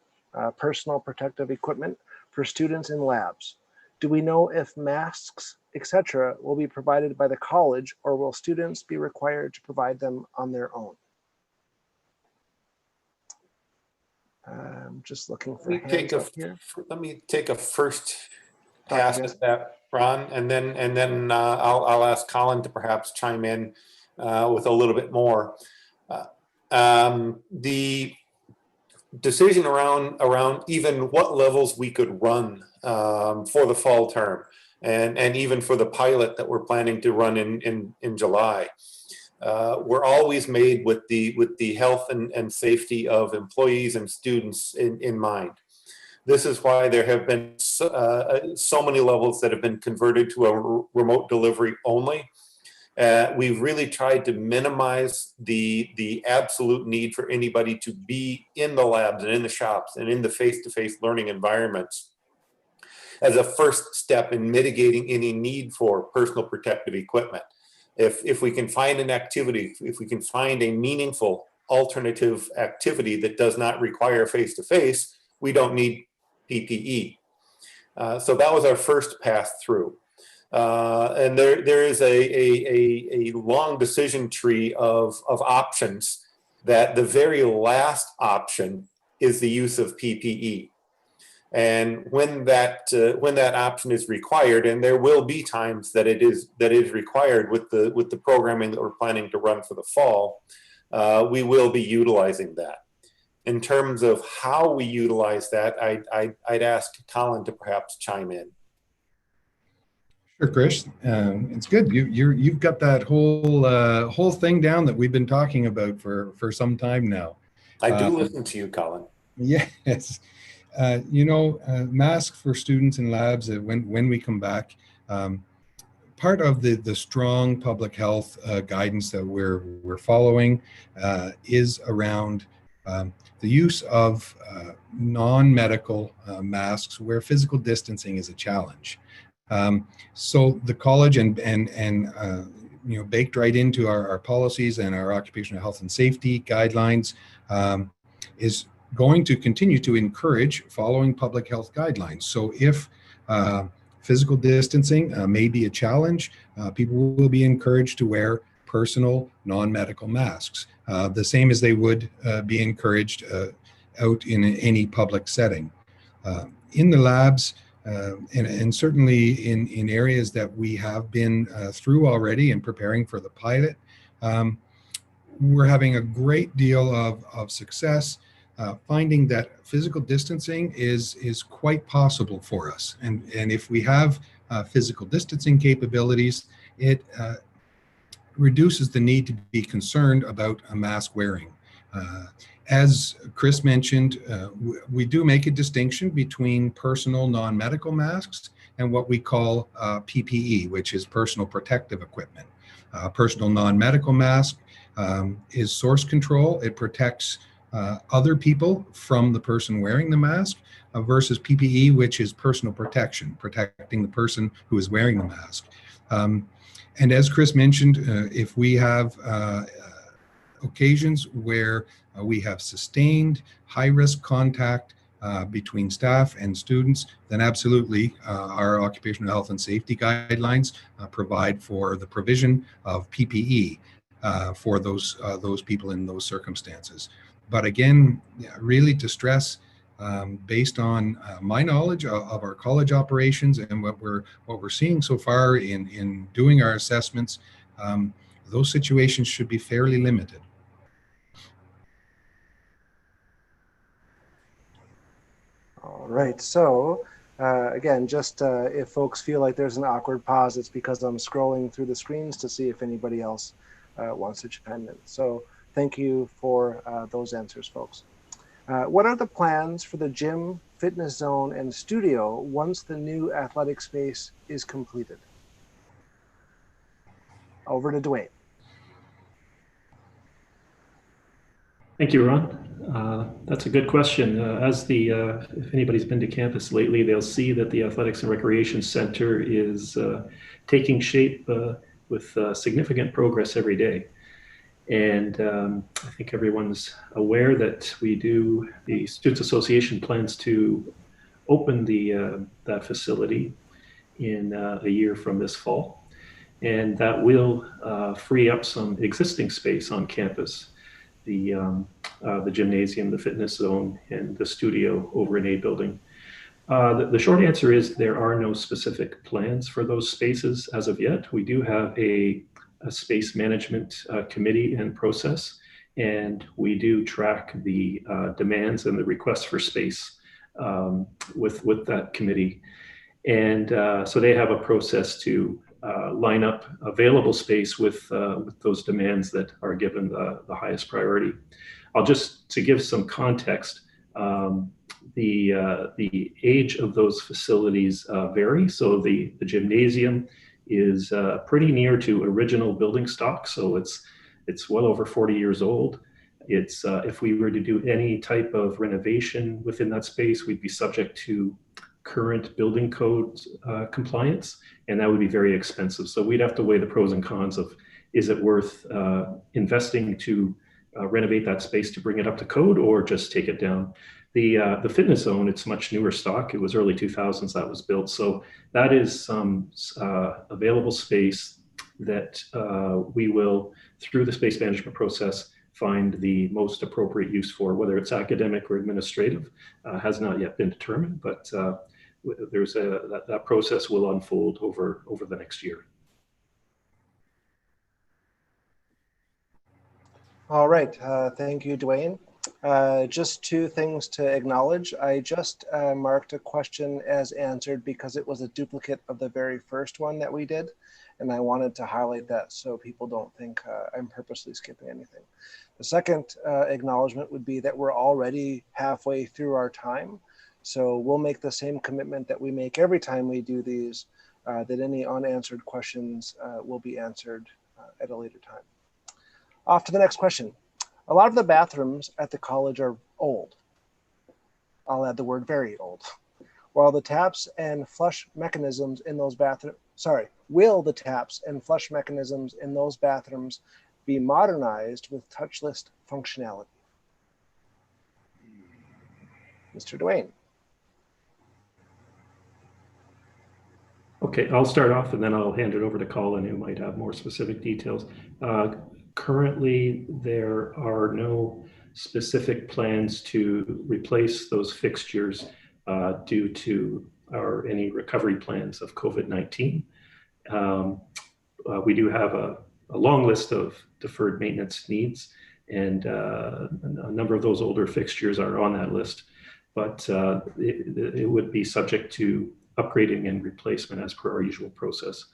personal protective equipment, for students in labs? Do we know if masks, etc., will be provided by the college, or will students be required to provide them on their own? I'm just looking for hands up here. Let me take a first pass at that, Ron, and then I'll ask Colin to perhaps chime in with a little bit more. The decision around even what levels we could run for the fall term, and even for the pilot that we're planning to run in July, were always made with the health and safety of employees and students in mind. This is why there have been so many levels that have been converted to a remote delivery only. We've really tried to minimize the absolute need for anybody to be in the labs and in the shops and in the face-to-face learning environments as a first step in mitigating any need for personal protective equipment. If we can find an activity, if we can find a meaningful alternative activity that does not require face-to-face, we don't need PPE. So that was our first pass through. And there is a long decision tree of options, that the very last option is the use of PPE. And when that option is required, and there will be times that it is required with the programming that we're planning to run for the fall, we will be utilizing that. In terms of how we utilize that, I'd ask Colin to perhaps chime in. Sure, Chris. It's good. You've got that whole thing down that we've been talking about for some time now. I do listen to you, Colin. Yes. Masks for students in labs, when we come back, part of the strong public health guidance that we're following is around the use of non-medical masks where physical distancing is a challenge. So the college and baked right into our policies and our occupational health and safety guidelines is going to continue to encourage following public health guidelines. So if physical distancing may be a challenge, people will be encouraged to wear personal non-medical masks, the same as they would be encouraged out in any public setting. In the labs, and certainly in areas that we have been through already and preparing for the pilot, we're having a great deal of success finding that physical distancing is quite possible for us. And if we have physical distancing capabilities, it reduces the need to be concerned about a mask wearing. As Chris mentioned, we do make a distinction between personal non-medical masks and what we call PPE, which is personal protective equipment. Personal non-medical mask is source control. It protects other people from the person wearing the mask, versus PPE, which is personal protection, protecting the person who is wearing the mask. And as Chris mentioned, if we have occasions where we have sustained high-risk contact between staff and students, then absolutely our occupational health and safety guidelines provide for the provision of PPE for those people in those circumstances. But again, really to stress, based on my knowledge of our college operations and what we're seeing so far in doing our assessments, those situations should be fairly limited. All right, so again, just if folks feel like there's an awkward pause, it's because I'm scrolling through the screens to see if anybody else wants to chime in. So thank you for those answers, folks. What are the plans for the gym, fitness zone, and studio once the new athletic space is completed? Over to Dwayne. Thank you, Ron. That's a good question. If anybody's been to campus lately, they'll see that the Athletics and Recreation Center is taking shape with significant progress every day. And I think everyone's aware that the Students Association plans to open that facility in a year from this fall. And that will free up some existing space on campus. The gymnasium, the fitness zone, and the studio over in A building. The short answer is there are no specific plans for those spaces as of yet. We do have a space management committee and process, and we do track the demands and the requests for space with that committee. And so they have a process to line up available space with those demands that are given the highest priority. To give some context, the age of those facilities vary. So the gymnasium is pretty near to original building stock, so it's well over 40 years old. It's if we were to do any type of renovation within that space, we'd be subject to current building code compliance, and that would be very expensive. So we'd have to weigh the pros and cons of, is it worth investing to renovate that space to bring it up to code, or just take it down? The fitness zone, it's much newer stock. It was early 2000s that was built. So that is some available space that we will, through the space management process, find the most appropriate use for, whether it's academic or administrative, has not yet been determined, but that process will unfold over the next year. All right, thank you, Dwayne. Just two things to acknowledge. I just marked a question as answered because it was a duplicate of the very first one that we did. And I wanted to highlight that so people don't think I'm purposely skipping anything. The second acknowledgement would be that we're already halfway through our time. So we'll make the same commitment that we make every time we do these, that any unanswered questions will be answered at a later time. Off to the next question. A lot of the bathrooms at the college are old. I'll add the word very old. While the taps and flush mechanisms in those will the taps and flush mechanisms in those bathrooms be modernized with touchless functionality? Mr. Dwayne. Okay, I'll start off and then I'll hand it over to Colin, who might have more specific details. Currently, there are no specific plans to replace those fixtures due to any recovery plans of COVID-19. We do have a long list of deferred maintenance needs, and a number of those older fixtures are on that list, but it would be subject to upgrading and replacement as per our usual process.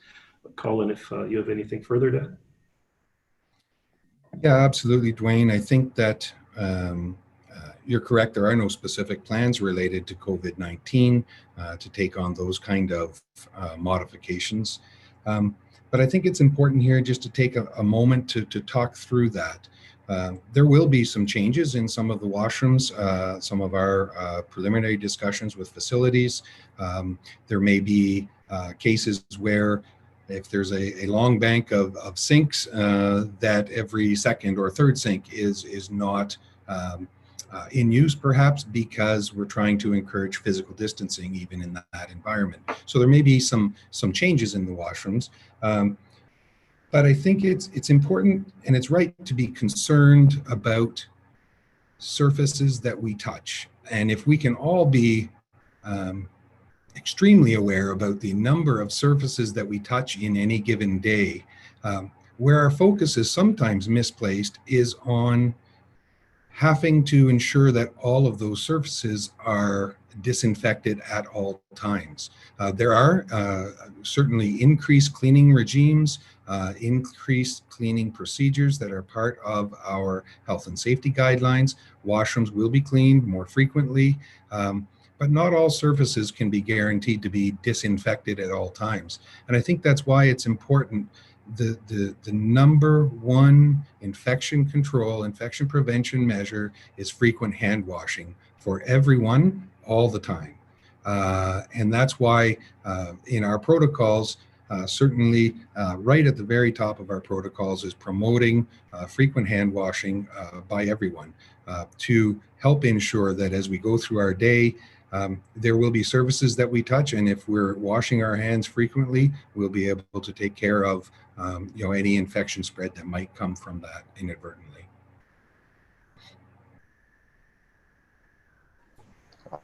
Colin, if you have anything further to add. Yeah, absolutely, Dwayne. I think that you're correct. There are no specific plans related to COVID-19 to take on those kind of modifications. But I think it's important here just to take a moment to talk through that. There will be some changes in some of the washrooms, some of our preliminary discussions with facilities. There may be cases where if there's a long bank of sinks, that every second or third sink is not in use, perhaps because we're trying to encourage physical distancing even in that environment. So there may be some changes in the washrooms. But I think it's important and it's right to be concerned about surfaces that we touch. And if we can all be extremely aware about the number of surfaces that we touch in any given day, where our focus is sometimes misplaced is on having to ensure that all of those surfaces are disinfected at all times. There are certainly increased cleaning regimes, increased cleaning procedures that are part of our health and safety guidelines. Washrooms will be cleaned more frequently, but not all surfaces can be guaranteed to be disinfected at all times. And I think that's why it's important. The number one infection control, infection prevention measure is frequent hand washing for everyone all the time. And that's why in our protocols, certainly right at the very top of our protocols is promoting frequent hand washing by everyone to help ensure that as we go through our day, there will be surfaces that we touch, and if we're washing our hands frequently, we'll be able to take care of any infection spread that might come from that inadvertently.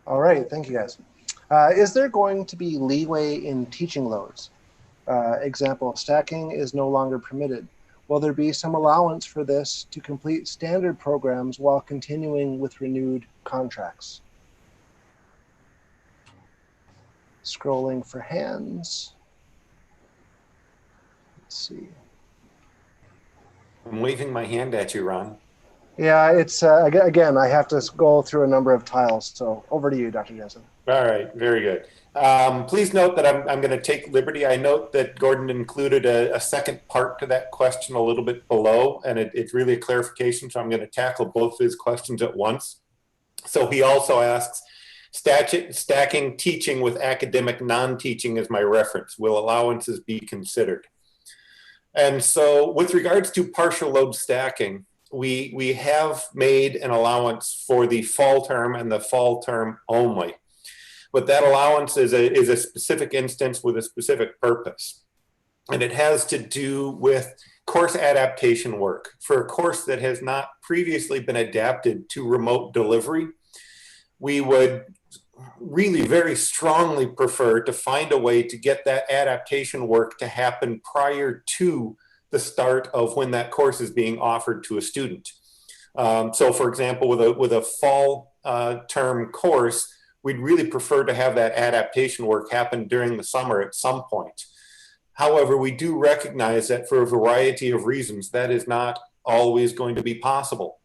All right, thank you guys. Is there going to be leeway in teaching loads? Example, stacking is no longer permitted. Will there be some allowance for this to complete standard programs while continuing with renewed contracts? Scrolling for hands. Let's see. I'm waving my hand at you, Ron. Yeah, it's again, I have to go through a number of tiles. So over to you, Dr. Jensen. All right, very good. Please note that I'm going to take liberty. I note that Gordon included a second part to that question a little bit below, and it's really a clarification, so I'm going to tackle both of his questions at once. So he also asks, stacking teaching with academic non-teaching as my reference. Will allowances be considered? And so with regards to partial load stacking, we have made an allowance for the fall term and the fall term only. But that allowance is a specific instance with a specific purpose. And it has to do with course adaptation work. For a course that has not previously been adapted to remote delivery, we would really very strongly prefer to find a way to get that adaptation work to happen prior to the start of when that course is being offered to a student. So for example, with a fall term course, we'd really prefer to have that adaptation work happen during the summer at some point. However, we do recognize that for a variety of reasons, that is not always going to be possible.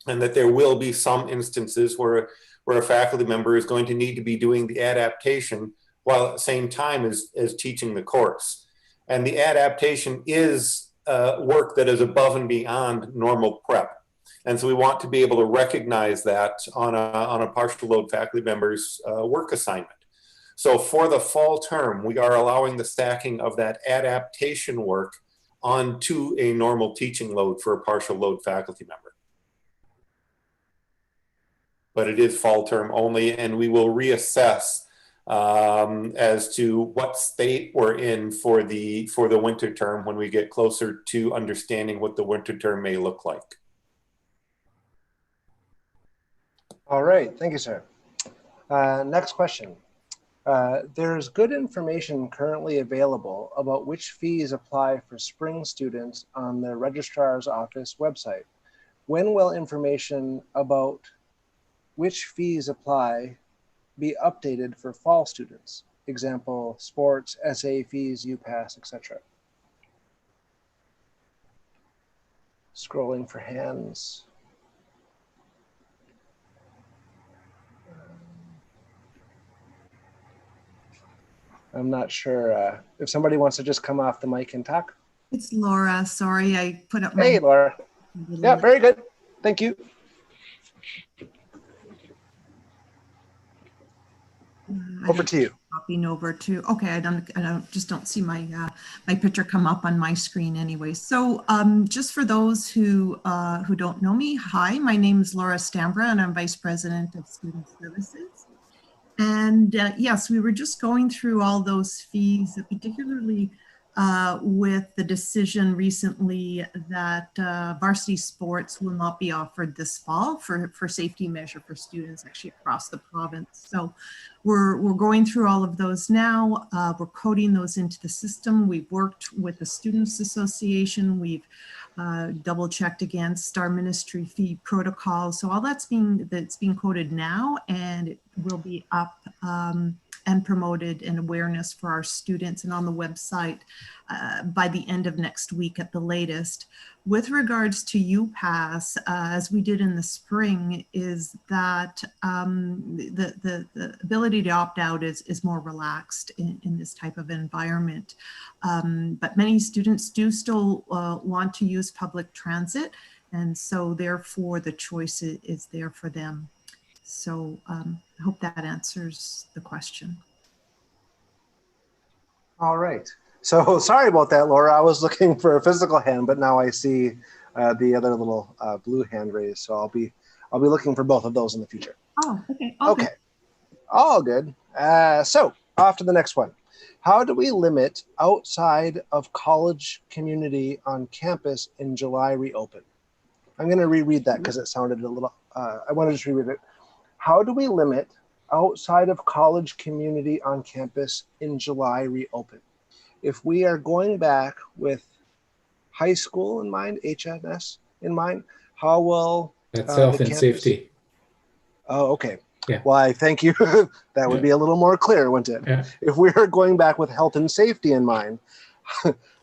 And that there will be some instances where a faculty member is going to need to be doing the adaptation while at the same time as teaching the course. And the adaptation is work that is above and beyond normal prep. And so we want to be able to recognize that on a partial load faculty member's work assignment. So for the fall term, we are allowing the stacking of that adaptation work onto a normal teaching load for a partial load faculty member. But it is fall term only, and we will reassess as to what state we're in for the winter term when we get closer to understanding what the winter term may look like. All right, thank you, sir. Next question. There's good information currently available about which fees apply for spring students on the registrar's office website. When will information about which fees apply be updated for fall students? Example, sports, SA fees, UPass, etc. Scrolling for hands. I'm not sure if somebody wants to just come off the mic and talk. It's Laura. Sorry, I put up my. Hey, Laura. Yeah, very good. Thank you. Over to you. Hopping over to, okay, I don't see my my picture come up on my screen anyway. So just for those who don't know me, hi, my name is Laura Stambra and I'm Vice President of Student Services. And yes, we were just going through all those fees, particularly with the decision recently that varsity sports will not be offered this fall for safety measure for students actually across the province. So we're going through all of those now. We're coding those into the system. We've worked with the Students Association. We've double checked against our ministry fee protocol. So all that's being coded now, and it will be up and promoted and awareness for our students and on the website by the end of next week at the latest. With regards to UPass, as we did in the spring, is that the ability to opt out is more relaxed in this type of environment. But many students do still want to use public transit, and so therefore the choice is there for them. So I hope that answers the question. All right. So sorry about that, Laura. I was looking for a physical hand, but now I see the other little blue hand raised. So I'll be looking for both of those in the future. Oh, okay. Okay. All good. So off to the next one. How do we limit outside of college community on campus in July reopen? I'm going to reread that because it sounded a little, I want to just reread it. How do we limit outside of college community on campus in July reopen? If we are going back with high school in mind, HNS in mind, how will That's health and safety. Oh, okay. Yeah. Why, thank you. That would be a little more clear, wouldn't it? Yeah. If we are going back with health and safety in mind,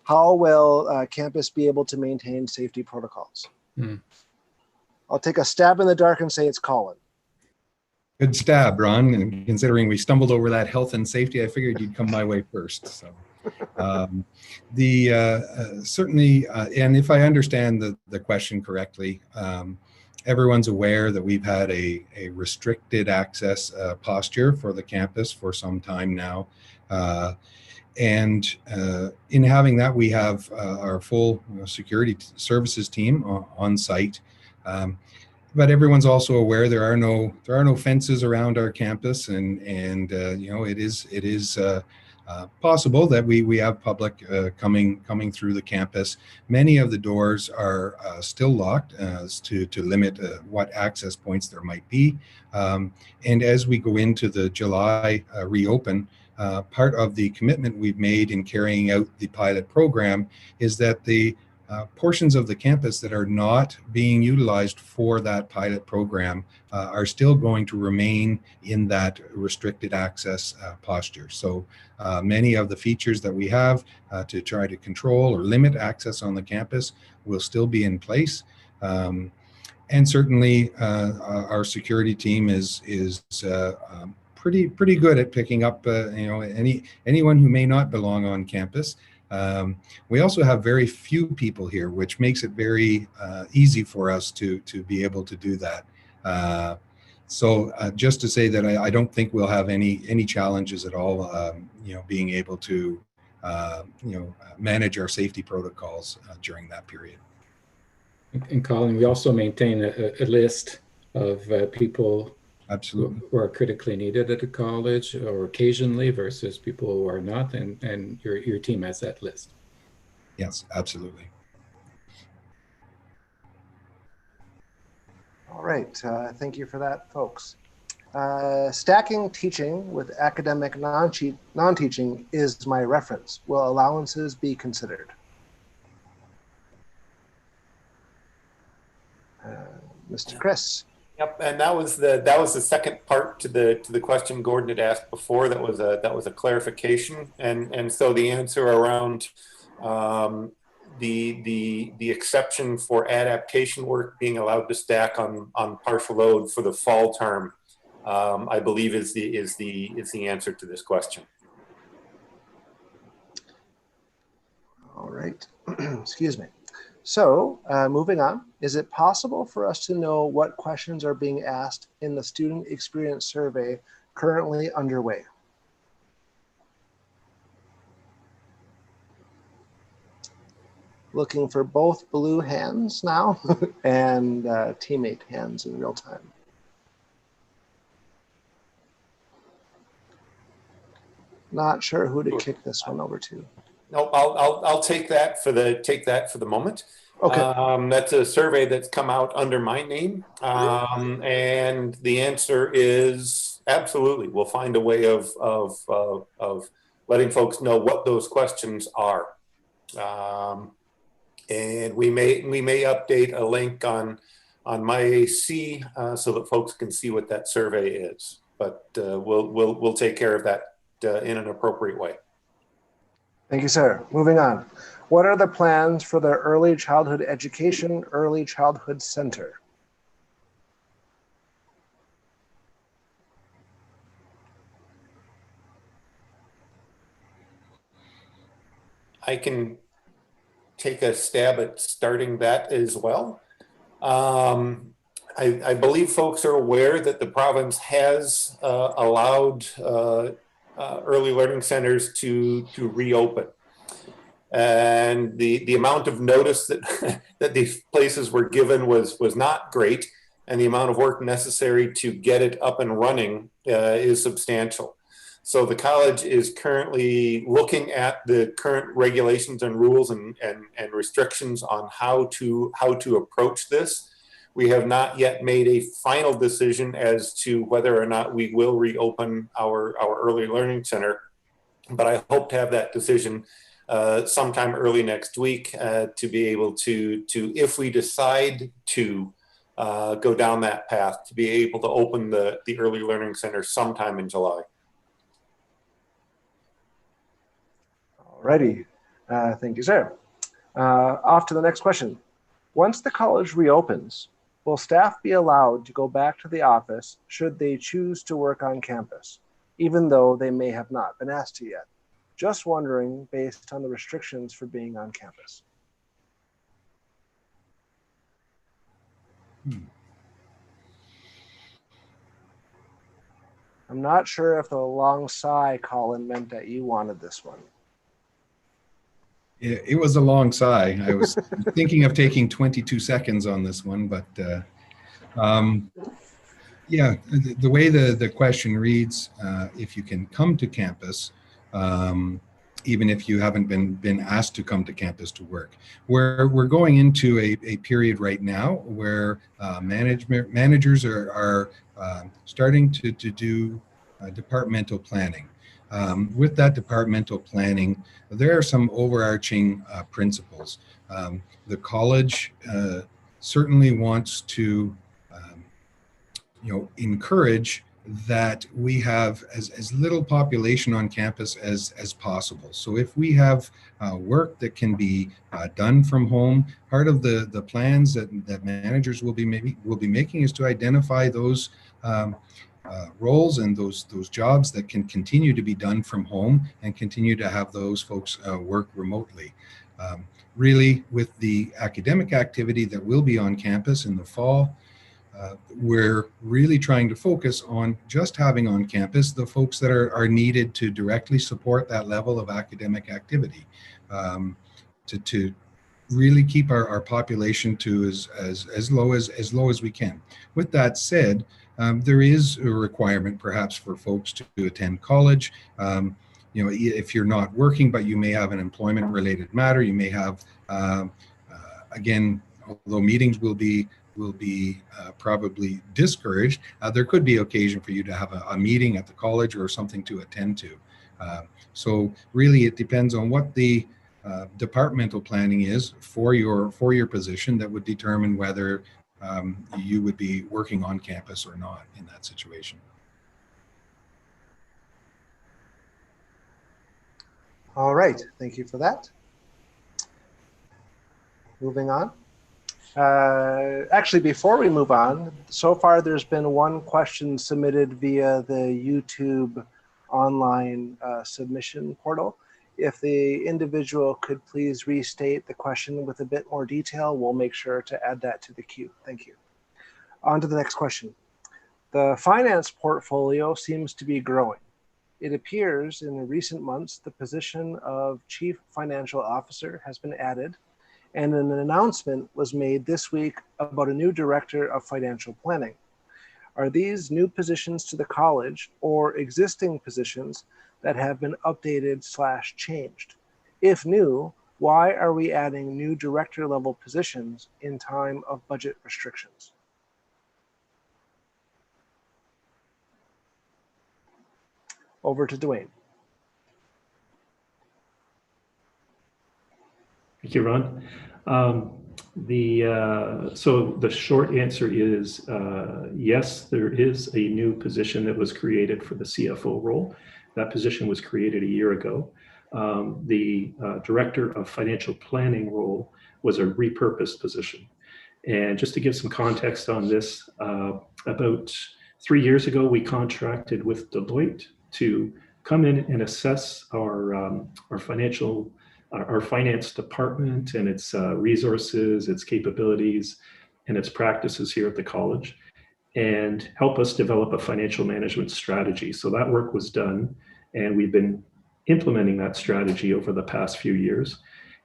how will campus be able to maintain safety protocols? I'll take a stab in the dark and say it's Colin. Good stab, Ron. And considering we stumbled over that health and safety, I figured you'd come my way first. So, certainly, and if I understand the question correctly, everyone's aware that we've had a restricted access posture for the campus for some time now. And in having that, we have our full security services team on site. But everyone's also aware there are no fences around our campus, and you know, it is possible that we have public coming through the campus. Many of the doors are still locked to limit what access points there might be. And as we go into the July reopen, part of the commitment we've made in carrying out the pilot program is that the portions of the campus that are not being utilized for that pilot program are still going to remain in that restricted access posture. So many of the features that we have to try to control or limit access on the campus will still be in place. And certainly our security team is pretty good at picking up you know, anyone who may not belong on campus. We also have very few people here, which makes it very easy for us to be able to do that. So just to say that I don't think we'll have any challenges at all, you know, being able to you know, manage our safety protocols during that period. And Colin, we also maintain a list of people Absolutely. who are critically needed at the college or occasionally versus people who are not, and your team has that list. Yes, absolutely. All right, thank you for that, folks. Stacking teaching with academic non-teaching is my reference. Will allowances be considered? Mr. Chris. Yep, and that was the second part to the question Gordon had asked before. That was a clarification, and so the answer around the exception for adaptation work being allowed to stack on partial load for the fall term, I believe is the answer to this question. All right, excuse me. So moving on, is it possible for us to know what questions are being asked in the student experience survey currently underway? Looking for both blue hands now and teammate hands in real time. Not sure who to kick this one over to. No, I'll take that for the moment. Okay. That's a survey that's come out under my name, and the answer is absolutely. We'll find a way of letting folks know what those questions are, and we may update a link on my AC so that folks can see what that survey is. But we'll take care of that in an appropriate way. Thank you, sir. Moving on. What are the plans for the Early Childhood Education Early Childhood Center? I can take a stab at starting that as well. I believe folks are aware that the province has allowed early learning centers to reopen. And the amount of notice that that these places were given was not great, and the amount of work necessary to get it up and running is substantial. So the college is currently looking at the current regulations and rules and restrictions on how to approach this. We have not yet made a final decision as to whether or not we will reopen our early learning center, but I hope to have that decision sometime early next week to be able to, if we decide to go down that path, to be able to open the early learning center sometime in July. Alrighty, thank you, sir. Off to the next question. Once the college reopens, will staff be allowed to go back to the office should they choose to work on campus, even though they may have not been asked to yet? Just wondering based on the restrictions for being on campus. I'm not sure if the long sigh, Colin, meant that you wanted this one. It was a long sigh. I was thinking of taking 22 seconds on this one, but yeah, the way the question reads, if you can come to campus, even if you haven't been asked to come to campus to work. We're going into a period right now where managers are starting to do departmental planning. With that departmental planning, there are some overarching principles. The college certainly wants to encourage that we have as little population on campus as possible. So if we have work that can be done from home, part of the plans that managers will be making is to identify those roles and those jobs that can continue to be done from home and continue to have those folks work remotely. Really, with the academic activity that will be on campus in the fall, we're really trying to focus on just having on campus the folks that are needed to directly support that level of academic activity, to really keep our population to as low as we can. With that said, there is a requirement perhaps for folks to attend college. If you're not working, but you may have an employment related matter, you may have, again, although meetings will be will be probably discouraged. There could be occasion for you to have a meeting at the college or something to attend to. So really it depends on what the departmental planning is for your position that would determine whether you would be working on campus or not in that situation. All right, thank you for that. Moving on. Actually, before we move on, so far there's been one question submitted via the YouTube online submission portal. If the individual could please restate the question with a bit more detail, we'll make sure to add that to the queue. Thank you. On to the next question. The finance portfolio seems to be growing. It appears in recent months the position of Chief Financial Officer has been added, and an announcement was made this week about a new Director of Financial Planning. Are these new positions to the college or existing positions that have been updated/changed? If new, why are we adding new director level positions in time of budget restrictions? Over to Dwayne. Thank you, Ron. So the short answer is yes, there is a new position that was created for the CFO role. That position was created a year ago. The Director of Financial Planning role was a repurposed position. And just to give some context on this, about 3 years ago, we contracted with Deloitte to come in and assess our finance department and its resources, its capabilities, and its practices here at the college, and help us develop a financial management strategy. So that work was done, and we've been implementing that strategy over the past few years.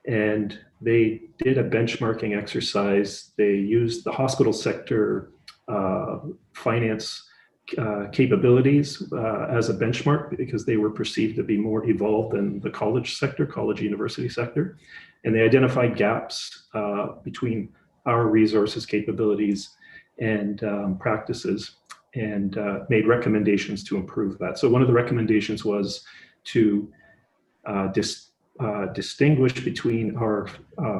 And they did a benchmarking exercise. They used the hospital sector finance capabilities as a benchmark because they were perceived to be more evolved than the college sector, college university sector. And they identified gaps between our resources, capabilities, and practices, and made recommendations to improve that. So one of the recommendations was to distinguish between our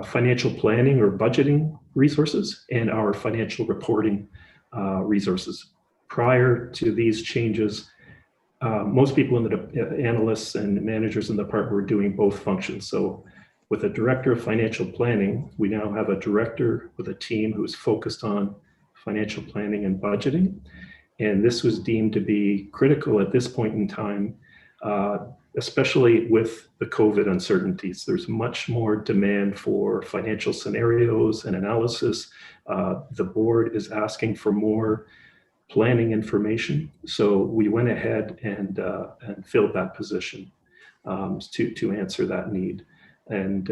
financial planning or budgeting resources and our financial reporting resources. Prior to these changes, most people in the analysts and managers in the department were doing both functions. So with a Director of Financial Planning, we now have a director with a team who is focused on financial planning and budgeting. And this was deemed to be critical at this point in time, especially with the COVID uncertainties. There's much more demand for financial scenarios and analysis. The board is asking for more planning information. So we went ahead and filled that position to answer that need. And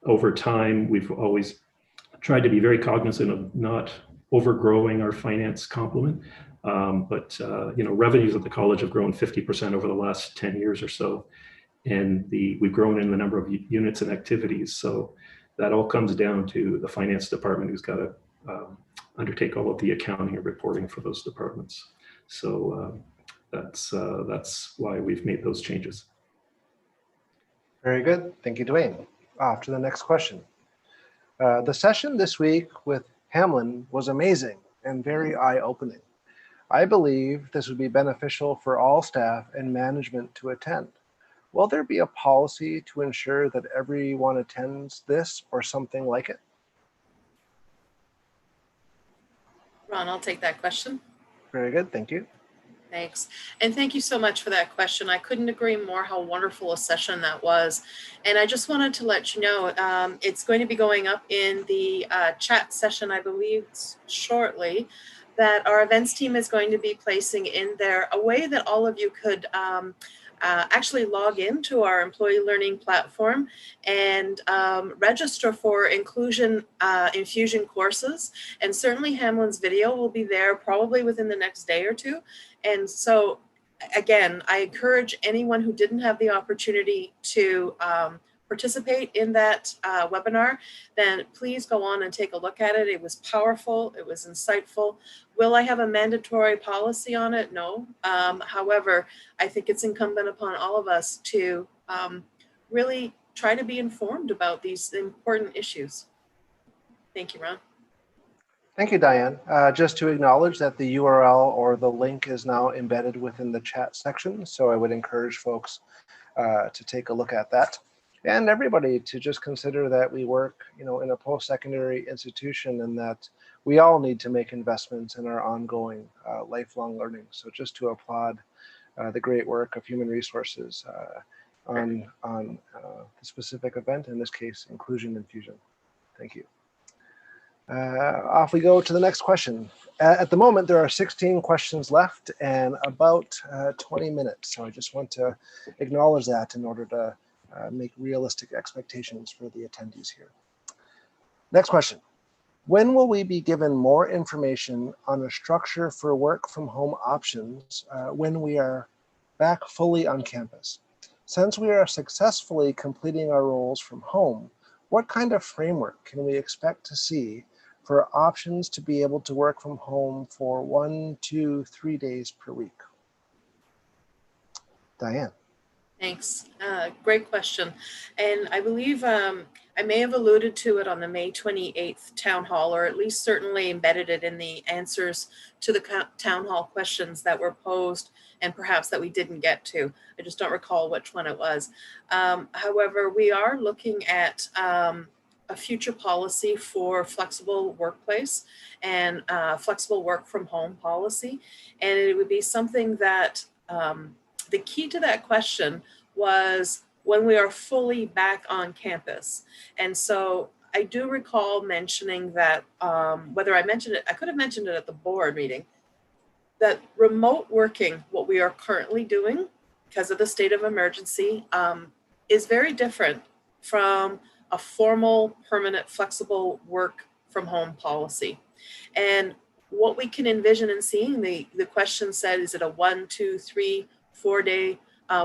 over time, we've always tried to be very cognizant of not overgrowing our finance complement. But revenues at the college have grown 50% over the last 10 years or so. And we've grown in the number of units and activities. So that all comes down to the finance department, who's got to undertake all of the accounting and reporting for those departments. So that's why we've made those changes. Very good. Thank you, Dwayne. Off to the next question. The session this week with Hamlin was amazing and very eye-opening. I believe this would be beneficial for all staff and management to attend. Will there be a policy to ensure that everyone attends this or something like it? Ron, I'll take that question. Very good. Thank you. Thanks. And thank you so much for that question. I couldn't agree more how wonderful a session that was. And I just wanted to let you know, it's going to be going up in the chat session, I believe, shortly, that our events team is going to be placing in there a way that all of you could actually log into our employee learning platform and register for inclusion infusion courses. And certainly Hamlin's video will be there probably within the next day or two. And so again, I encourage anyone who didn't have the opportunity to participate in that webinar, then please go on and take a look at it. It was powerful. It was insightful. Will I have a mandatory policy on it? No. However, I think it's incumbent upon all of us to really try to be informed about these important issues. Thank you, Ron. Thank you, Diane. Just to acknowledge that the URL or the link is now embedded within the chat section. So I would encourage folks to take a look at that. And everybody to just consider that we work, in a post-secondary institution, and that we all need to make investments in our ongoing lifelong learning. So just to applaud the great work of human resources on the specific event, in this case, inclusion and fusion. Thank you. Off we go to the next question. At the moment, there are 16 questions left and about 20 minutes. So I just want to acknowledge that in order to make realistic expectations for the attendees here. Next question. When will we be given more information on a structure for work from home options when we are back fully on campus? Since we are successfully completing our roles from home, what kind of framework can we expect to see for options to be able to work from home for 1, 2, 3 days per week? Diane. Thanks. Great question. And I believe I may have alluded to it on the May 28th town hall, or at least certainly embedded it in the answers to the town hall questions that were posed and perhaps that we didn't get to. I just don't recall which one it was. However, we are looking at a future policy for flexible workplace and flexible work from home policy. And it would be something that the key to that question was when we are fully back on campus. And so I do recall mentioning that, whether I mentioned it, I could have mentioned it at the board meeting, that remote working, what we are currently doing because of the state of emergency, is very different from a formal, permanent, flexible work from home policy. And what we can envision and seeing, the question said, is it a 1, 2, 3, 4 day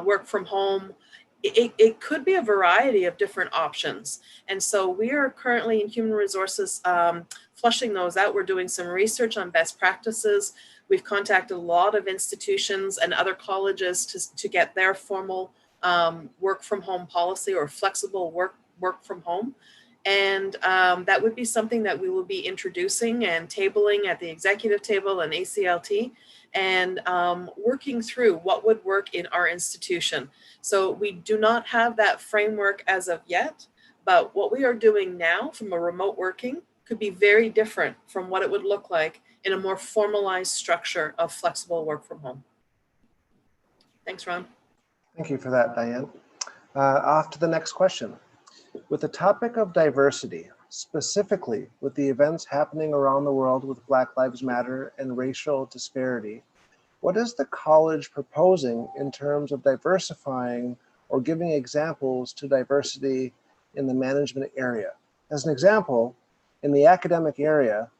work from home? It could be a variety of different options. And so we are currently in human resources flushing those out. We're doing some research on best practices. We've contacted a lot of institutions and other colleges to get their formal work from home policy or flexible work from home. And that would be something that we will be introducing and tabling at the executive table and ACLT, and working through what would work in our institution. So we do not have that framework as of yet, but what we are doing now from a remote working could be very different from what it would look like in a more formalized structure of flexible work from home. Thanks, Ron. Thank you for that, Diane. Off to the next question. With the topic of diversity, specifically with the events happening around the world with Black Lives Matter and racial disparity, what is the college proposing in terms of diversifying or giving examples to diversity in the management area? As an example, in the academic area,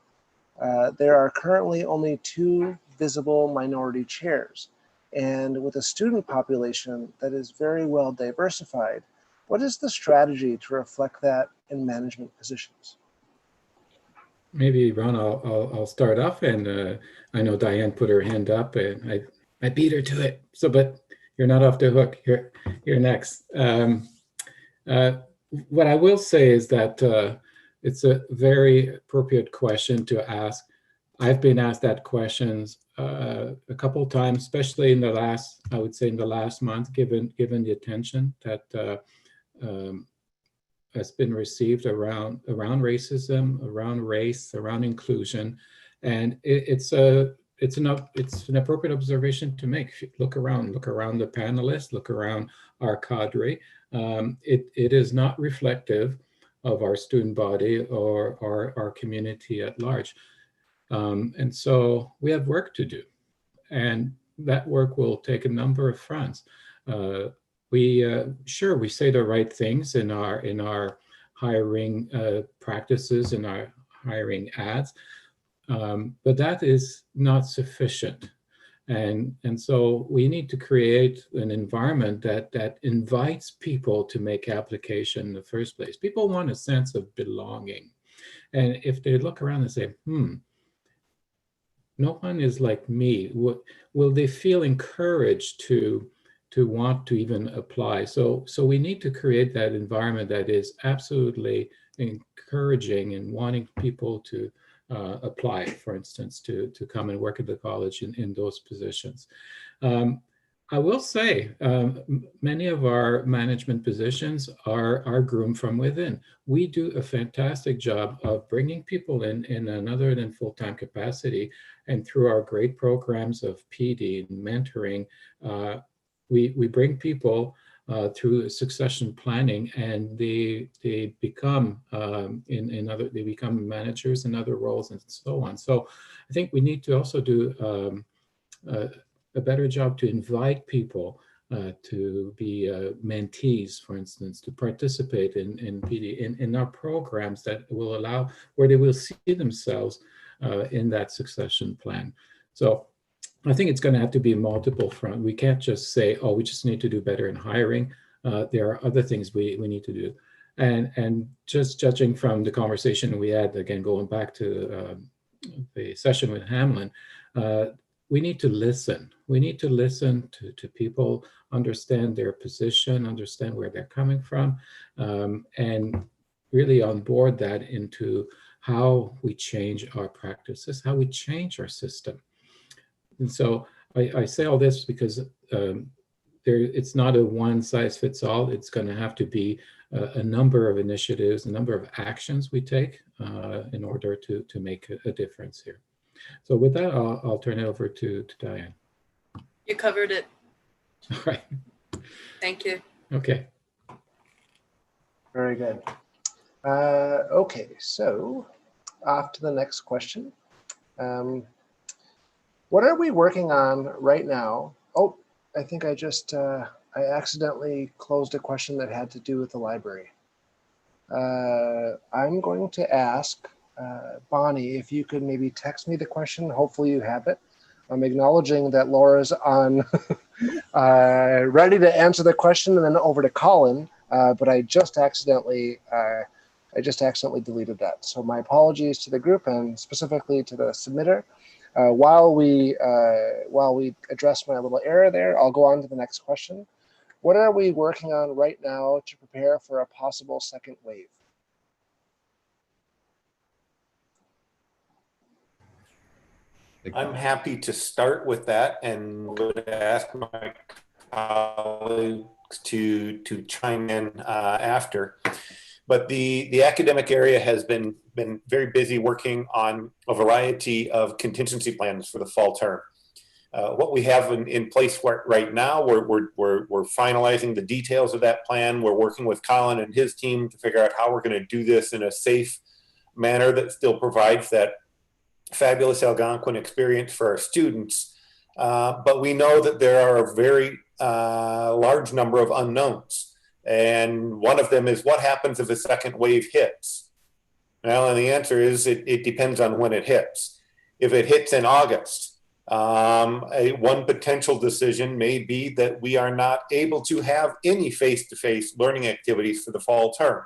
there are currently only 2 visible minority chairs. And with a student population that is very well diversified, what is the strategy to reflect that in management positions? Maybe, Ron, I'll start off, and I know Diane put her hand up, and I beat her to it. So, but you're not off the hook. You're next. What I will say is that it's a very appropriate question to ask. I've been asked that questions a couple of times, especially in the last, I would say, in the last month, given the attention that has been received around racism, around race, around inclusion, and it's an appropriate observation to make. Look around the panelists, look around our cadre. It is not reflective of our student body or our community at large, and so we have work to do, and that work will take a number of fronts. We say the right things in our hiring practices, in our hiring ads, but that is not sufficient. And so we need to create an environment that invites people to make application in the first place. People want a sense of belonging. And if they look around and say, no one is like me, will they feel encouraged to want to even apply? So we need to create that environment that is absolutely encouraging and wanting people to apply, for instance, to come and work at the college in those positions. I will say many of our management positions are groomed from within. We do a fantastic job of bringing people in another than full-time capacity, and through our great programs of PD and mentoring, we bring people through succession planning, and they become they become managers in other roles and so on. So I think we need to also do a better job to invite people to be mentees, for instance, to participate in PD, in our programs that will allow, where they will see themselves in that succession plan. So I think it's going to have to be multiple front. We can't just say, oh, we just need to do better in hiring. There are other things we need to do. And just judging from the conversation we had, again, going back to the session with Hamlin, we need to listen. We need to listen to people, understand their position, understand where they're coming from, and really onboard that into how we change our practices, how we change our system. And so I say all this because it's not a one size fits all. It's going to have to be a number of initiatives, a number of actions we take in order to make a difference here. So with that, I'll turn it over to Diane. You covered it. All right. Thank you. Okay. Very good. Okay, so off to the next question. What are we working on right now? Oh, I think I just, I accidentally closed a question that had to do with the library. I'm going to ask Bonnie, if you could maybe text me the question. Hopefully you have it. I'm acknowledging that Laura's on ready to answer the question, and then over to Colin, but I just accidentally deleted that. So my apologies to the group and specifically to the submitter. While we address my little error there, I'll go on to the next question. What are we working on right now to prepare for a possible second wave? I'm happy to start with that and would ask my colleagues to chime in after. But the academic area has been very busy working on a variety of contingency plans for the fall term. What we have in place right now, we're finalizing the details of that plan. We're working with Colin and his team to figure out how we're going to do this in a safe manner that still provides that fabulous Algonquin experience for our students. But we know that there are a very large number of unknowns. And one of them is, what happens if a second wave hits? Well, and the answer is it depends on when it hits. If it hits in August, one potential decision may be that we are not able to have any face-to-face learning activities for the fall term.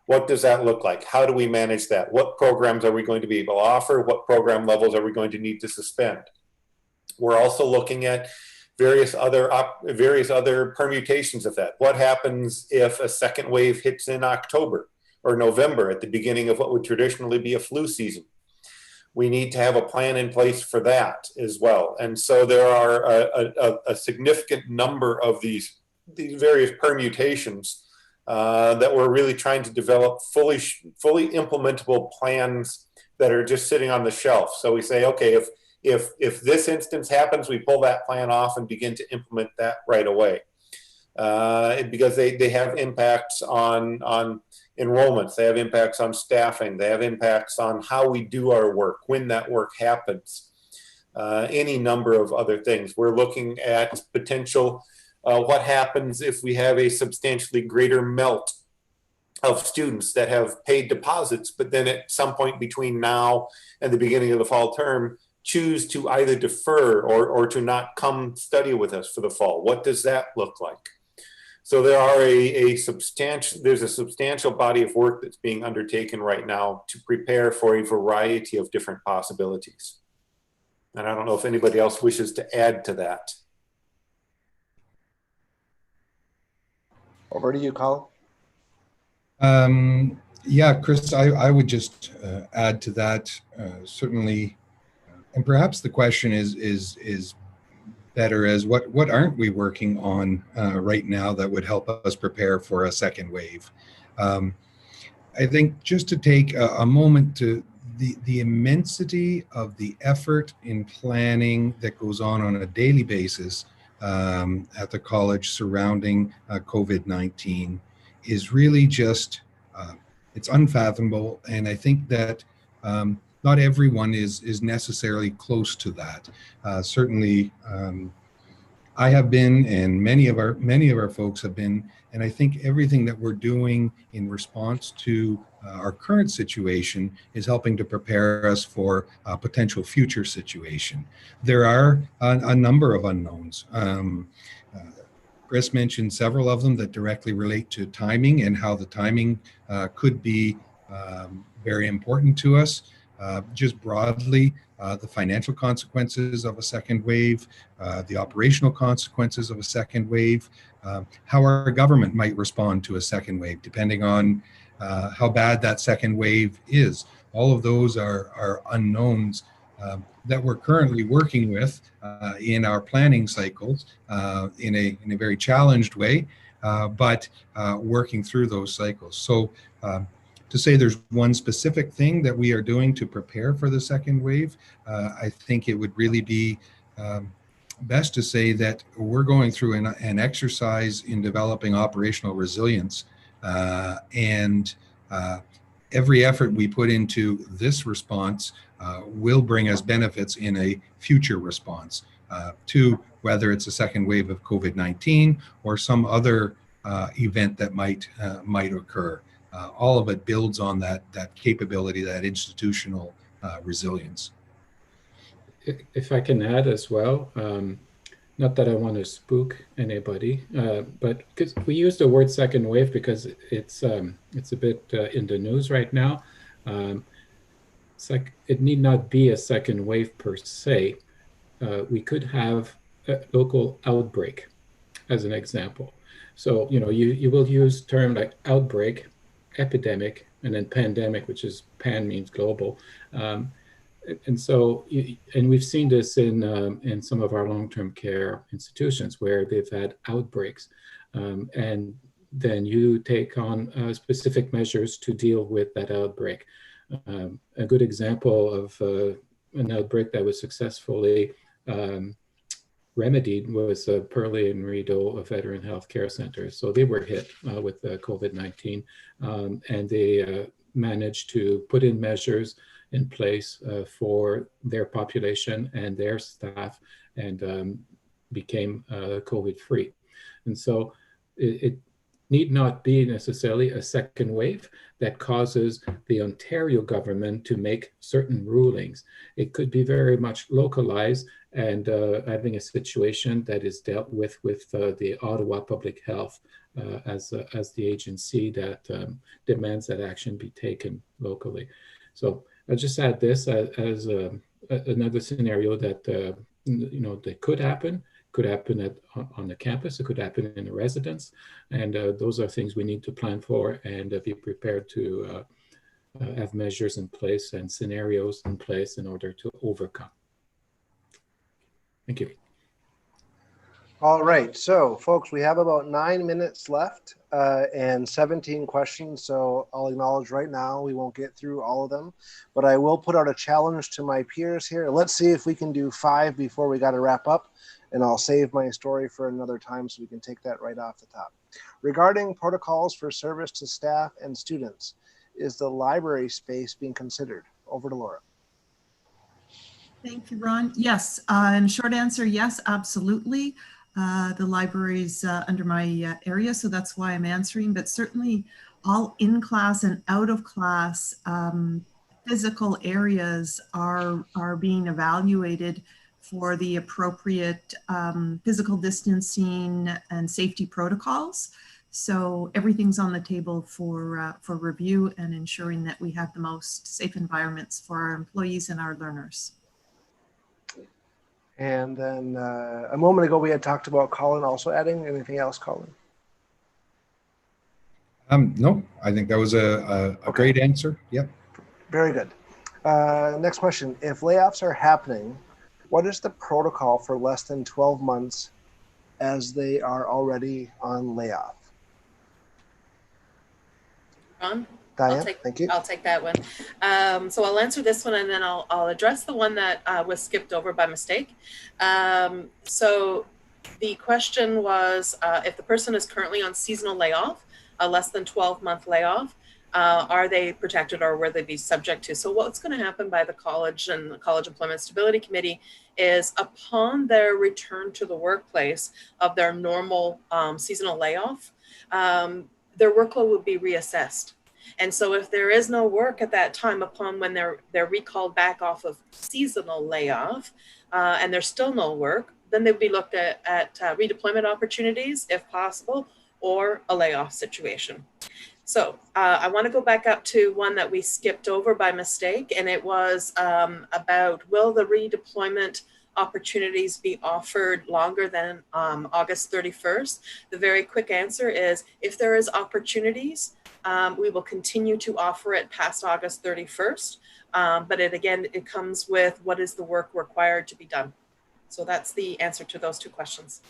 What does that look like? How do we manage that? What programs are we going to be able to offer? What program levels are we going to need to suspend? We're also looking at various other permutations of that. What happens if a second wave hits in October or November at the beginning of what would traditionally be a flu season? We need to have a plan in place for that as well. And so there are a significant number of these various permutations that we're really trying to develop fully implementable plans that are just sitting on the shelf. So we say, okay, if this instance happens, we pull that plan off and begin to implement that right away. Because they have impacts on enrollments, they have impacts on staffing, they have impacts on how we do our work, when that work happens, any number of other things. We're looking at potential, what happens if we have a substantially greater melt of students that have paid deposits, but then at some point between now and the beginning of the fall term, choose to either defer or to not come study with us for the fall? What does that look like? So there are there's a substantial body of work that's being undertaken right now to prepare for a variety of different possibilities. And I don't know if anybody else wishes to add to that. Over to you, Colin. Yeah, Chris, I would just add to that, certainly, and perhaps the question is better as what aren't we working on right now that would help us prepare for a second wave? I think just to take a moment to the immensity of the effort in planning that goes on a daily basis at the college surrounding COVID-19 is really just, it's unfathomable. And I think that not everyone is necessarily close to that. Certainly, I have been, and many of our folks have been, and I think everything that we're doing in response to our current situation is helping to prepare us for a potential future situation. There are a number of unknowns. Chris mentioned several of them that directly relate to timing and how the timing could be very important to us. Just broadly, the financial consequences of a second wave, the operational consequences of a second wave, how our government might respond to a second wave, depending on how bad that second wave is. All of those are unknowns that we're currently working with in our planning cycles in a very challenged way, but working through those cycles. So to say there's one specific thing that we are doing to prepare for the second wave, I think it would really be best to say that we're going through an exercise in developing operational resilience, and every effort we put into this response will bring us benefits in a future response to whether it's a second wave of COVID-19 or some other event that might occur. All of it builds on that capability, that institutional resilience. If I can add as well, not that I want to spook anybody, but because we use the word second wave because it's a bit in the news right now. It's like it need not be a second wave per se. We could have a local outbreak as an example. So, you will use term like outbreak, epidemic, and then pandemic, which is pan means global. And so, and we've seen this in some of our long-term care institutions where they've had outbreaks, and then you take on specific measures to deal with that outbreak. A good example of an outbreak that was successfully remedied was Pearlie and Rideau, a veteran health care center. So they were hit with COVID-19, and they managed to put in measures in place for their population and their staff, and became COVID-free. And so it need not be necessarily a second wave that causes the Ontario government to make certain rulings. It could be very much localized and having a situation that is dealt with the Ottawa Public Health as the agency that demands that action be taken locally. So I'll just add this as another scenario that that could happen. Could happen on the campus. It could happen in a residence, and those are things we need to plan for and be prepared to have measures in place and scenarios in place in order to overcome. Thank you. All right, so folks, we have about 9 minutes left and 17 questions. So I'll acknowledge right now we won't get through all of them, but I will put out a challenge to my peers here. Let's see if we can do 5 before we got to wrap up. And I'll save my story for another time so we can take that right off the top. Regarding protocols for service to staff and students, is the library space being considered? Over to Laura. Thank you, Ron. Yes, and short answer, yes, absolutely. The library is under my area, so that's why I'm answering, but certainly all in class and out of class physical areas are being evaluated for the appropriate physical distancing and safety protocols. So everything's on the table for review and ensuring that we have the most safe environments for our employees and our learners. And then a moment ago, we had talked about Colin also adding. Anything else, Colin? No, I think that was a great answer. Yep. Very good. Next question. If layoffs are happening, what is the protocol for less than 12 months as they are already on layoff? Ron? Diane, thank you. I'll take that one. So I'll answer this one and then I'll address the one that was skipped over by mistake. So the question was, if the person is currently on seasonal layoff, a less than 12-month layoff, are they protected or will they be subject to? So what's going to happen by the college and the College Employment Stability Committee is upon their return to the workplace of their normal seasonal layoff, their workload will be reassessed. And so if there is no work at that time upon when they're recalled back off of seasonal layoff and there's still no work, then they'll be looked at redeployment opportunities if possible, or a layoff situation. So I want to go back up to one that we skipped over by mistake, and it was about, will the redeployment opportunities be offered longer than August 31st? The very quick answer is, if there is opportunities, we will continue to offer it past August 31st. But it comes with what is the work required to be done. So that's the answer to those two questions.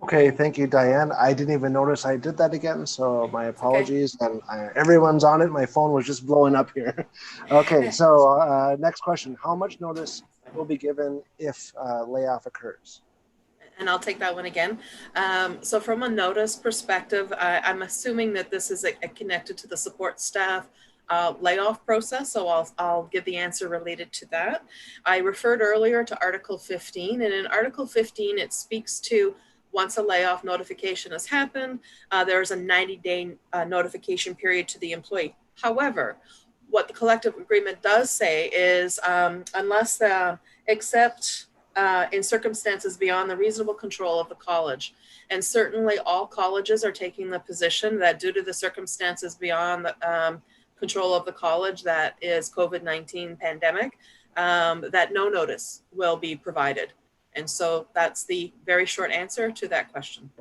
Okay, thank you, Diane. I didn't even notice I did that again, so my apologies. Okay. And everyone's on it. My phone was just blowing up here. Okay, so next question. How much notice will be given if layoff occurs? And I'll take that one again. So from a notice perspective, I'm assuming that this is connected to the support staff layoff process. So I'll give the answer related to that. I referred earlier to Article 15, and in Article 15, it speaks to once a layoff notification has happened, there's a 90-day notification period to the employee. However, what the collective agreement does say is unless except in circumstances beyond the reasonable control of the college. And certainly all colleges are taking the position that due to the circumstances beyond the control of the college, that is COVID-19 pandemic, that no notice will be provided. And so that's the very short answer to that question.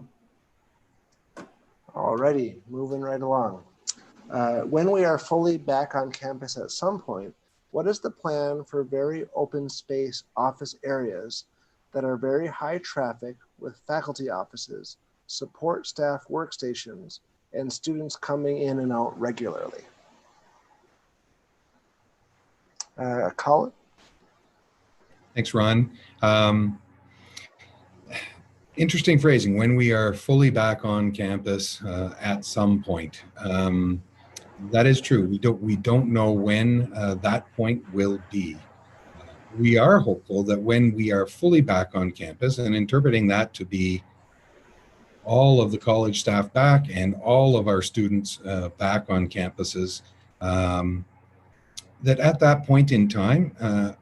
Alrighty, moving right along. When we are fully back on campus at some point, what is the plan for very open space office areas that are very high traffic with faculty offices, support staff workstations, and students coming in and out regularly? Colin? Thanks, Ron. Interesting phrasing, when we are fully back on campus at some point. That is true. We don't know when that point will be. We are hopeful that when we are fully back on campus, and interpreting that to be all of the college staff back and all of our students back on campuses, that at that point in time,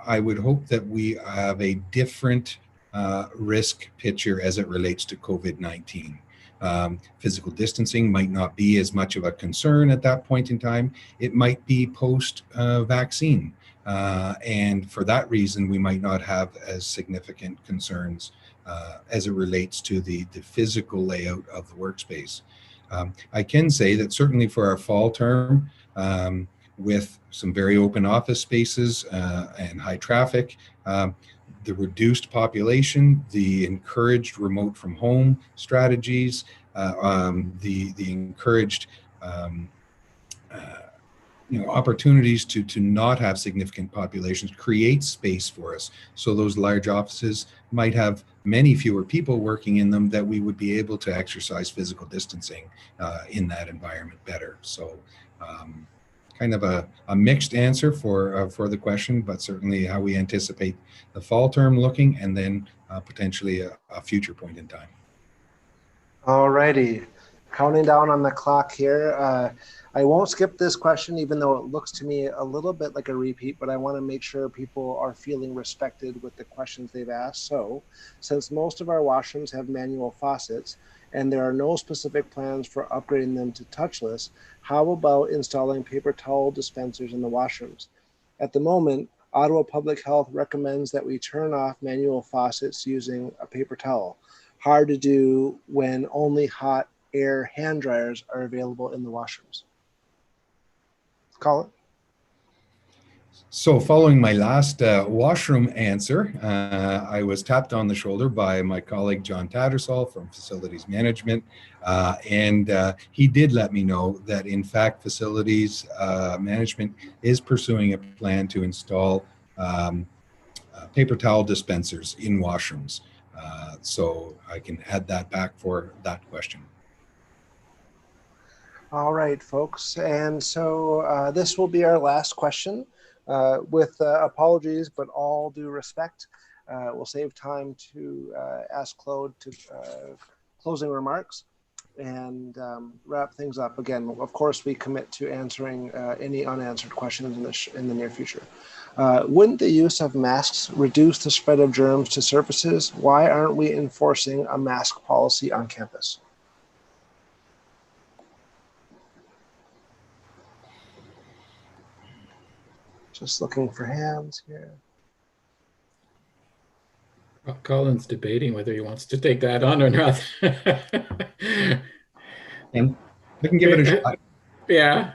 I would hope that we have a different risk picture as it relates to COVID-19. Physical distancing might not be as much of a concern at that point in time. It might be post-vaccine. And for that reason, we might not have as significant concerns as it relates to the physical layout of the workspace. I can say that certainly for our fall term, with some very open office spaces and high traffic, the reduced population, the encouraged remote from home strategies, the encouraged opportunities to not have significant populations create space for us. So those large offices might have many fewer people working in them, that we would be able to exercise physical distancing in that environment better. So kind of a mixed answer for the question, but certainly how we anticipate the fall term looking, and then potentially a future point in time. All righty. counting down on the clock here. I won't skip this question, even though it looks to me a little bit like a repeat, but I want to make sure people are feeling respected with the questions they've asked. So, since most of our washrooms have manual faucets and there are no specific plans for upgrading them to touchless, how about installing paper towel dispensers in the washrooms? At the moment, Ottawa Public Health recommends that we turn off manual faucets using a paper towel. Hard to do when only hot air hand dryers are available in the washrooms. Colin? So following my last washroom answer, I was tapped on the shoulder by my colleague John Tattersall from Facilities Management, and he did let me know that in fact Facilities Management is pursuing a plan to install paper towel dispensers in washrooms. So I can add that back for that question. All right, folks. And so this will be our last question. With apologies, but all due respect, we'll save time to ask Claude to closing remarks and wrap things up. Again, of course, we commit to answering any unanswered questions in the near future. Wouldn't the use of masks reduce the spread of germs to surfaces? Why aren't we enforcing a mask policy on campus? Just looking for hands here. Colin's debating whether he wants to take that on or not. And I can give it a shot. Yeah.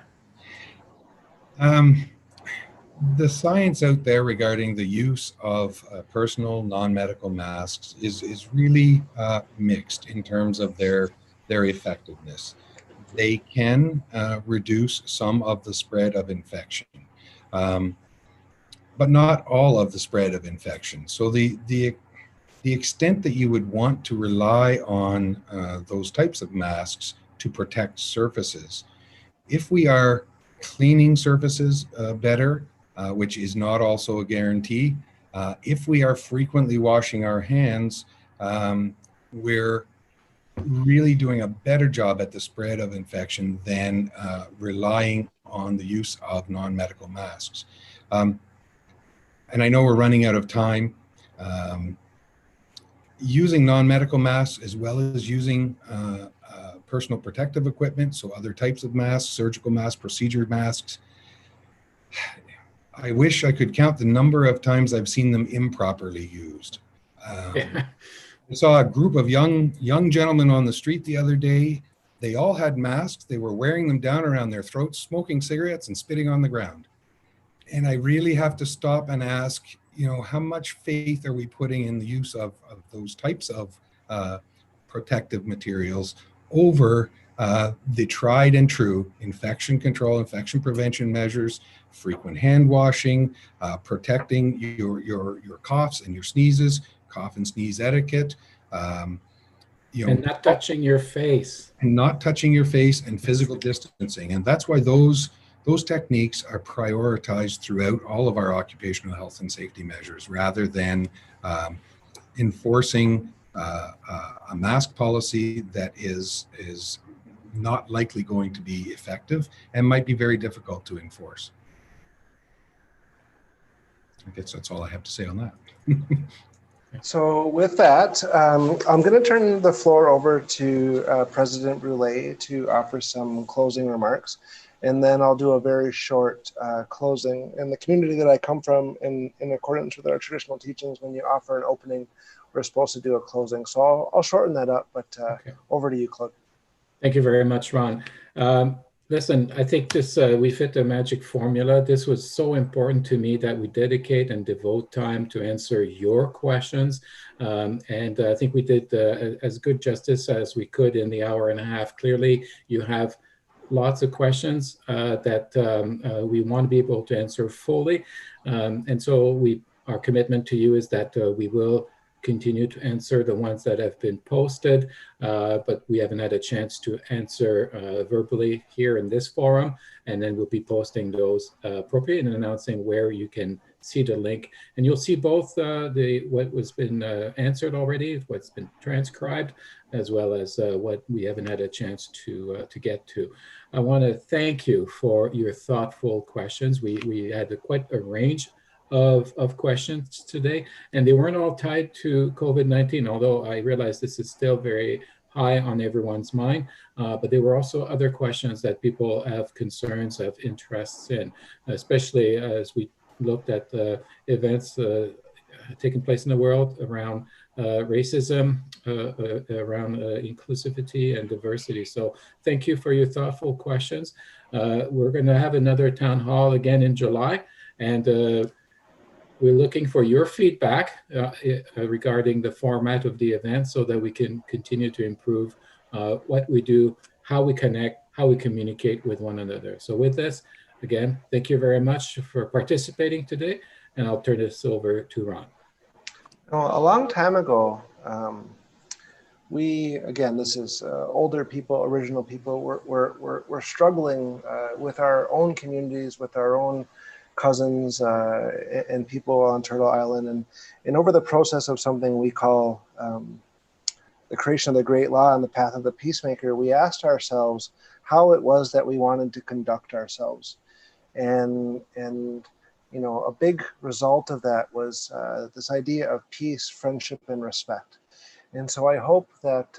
The science out there regarding the use of personal non-medical masks is really mixed in terms of their effectiveness. They can reduce some of the spread of infection, but not all of the spread of infection. So the extent that you would want to rely on those types of masks to protect surfaces, if we are cleaning surfaces better, which is not also a guarantee, if we are frequently washing our hands, we're really doing a better job at the spread of infection than relying on the use of non-medical masks. And I know we're running out of time. Using non-medical masks as well as using personal protective equipment, so other types of masks, surgical masks, procedure masks, I wish I could count the number of times I've seen them improperly used. Yeah. I saw a group of young gentlemen on the street the other day. They all had masks. They were wearing them down around their throats, smoking cigarettes and spitting on the ground. And I really have to stop and ask, how much faith are we putting in the use of those types of protective materials over the tried and true infection control, infection prevention measures, frequent hand washing, protecting your coughs and your sneezes, cough and sneeze etiquette, And not touching your face. And not touching your face, and physical distancing. And that's why those techniques are prioritized throughout all of our occupational health and safety measures, rather than enforcing a mask policy that is not likely going to be effective and might be very difficult to enforce. I guess that's all I have to say on that. So with that, I'm going to turn the floor over to President Brule to offer some closing remarks, and then I'll do a very short closing. In the community that I come from, in accordance with our traditional teachings, when you offer an opening, we're supposed to do a closing. So I'll shorten that up, but okay. Over to you, Claude. Thank you very much, Ron. Listen, I think this we fit the magic formula. This was so important to me that we dedicate and devote time to answer your questions. And I think we did as good justice as we could in the hour and a half. Clearly, you have lots of questions that we want to be able to answer fully. And so our commitment to you is that we will continue to answer the ones that have been posted, but we haven't had a chance to answer verbally here in this forum. And then we'll be posting those appropriately and announcing where you can see the link. And you'll see both what was been answered already, what's been transcribed, as well as what we haven't had a chance to get to. I want to thank you for your thoughtful questions. We had quite a range of questions today, and they weren't all tied to COVID-19, although I realize this is still very high on everyone's mind, but there were also other questions that people have concerns, have interests in, especially as we looked at the events taking place in the world around racism, around inclusivity and diversity. So thank you for your thoughtful questions. We're going to have another town hall again in July, and we're looking for your feedback regarding the format of the event so that we can continue to improve what we do, how we connect, how we communicate with one another. So with this, again, thank you very much for participating today, and I'll turn this over to Ron. Well, a long time ago, again, this is older people, original people, we're struggling with our own communities, with our own cousins and people on Turtle Island. And over the process of something we call the creation of the great law and the path of the peacemaker, we asked ourselves how it was that we wanted to conduct ourselves. And you know, a big result of that was this idea of peace, friendship, and respect. And so I hope that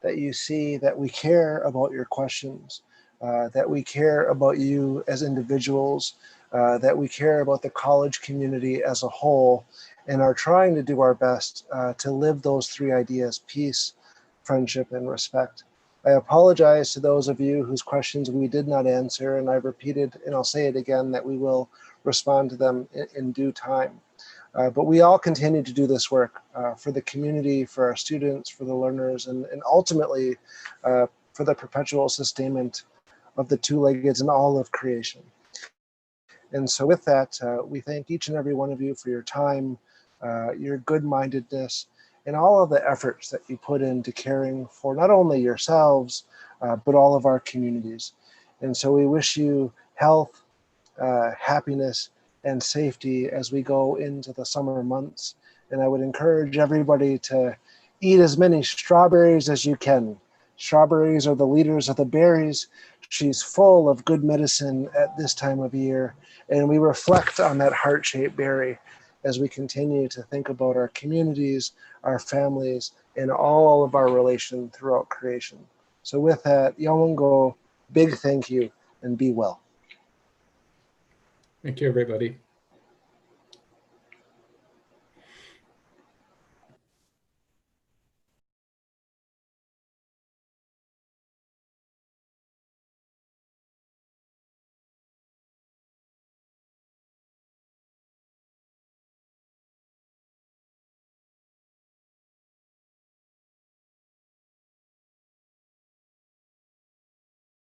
that you see that we care about your questions, that we care about you as individuals, that we care about the college community as a whole, and are trying to do our best to live those three ideas: peace, friendship, and respect. I apologize to those of you whose questions we did not answer, and I've repeated, and I'll say it again, that we will respond to them in due time. But we all continue to do this work for the community, for our students, for the learners, and ultimately for the perpetual sustainment of the two-leggeds and all of creation. And so with that, we thank each and every one of you for your time, your good-mindedness, and all of the efforts that you put into caring for not only yourselves, but all of our communities. And so we wish you health, happiness, and safety as we go into the summer months. And I would encourage everybody to eat as many strawberries as you can. Strawberries are the leaders of the berries. She's full of good medicine at this time of year. And we reflect on that heart-shaped berry as we continue to think about our communities, our families, and all of our relation throughout creation. So with that, Yawango, big thank you, and be well. Thank you, everybody.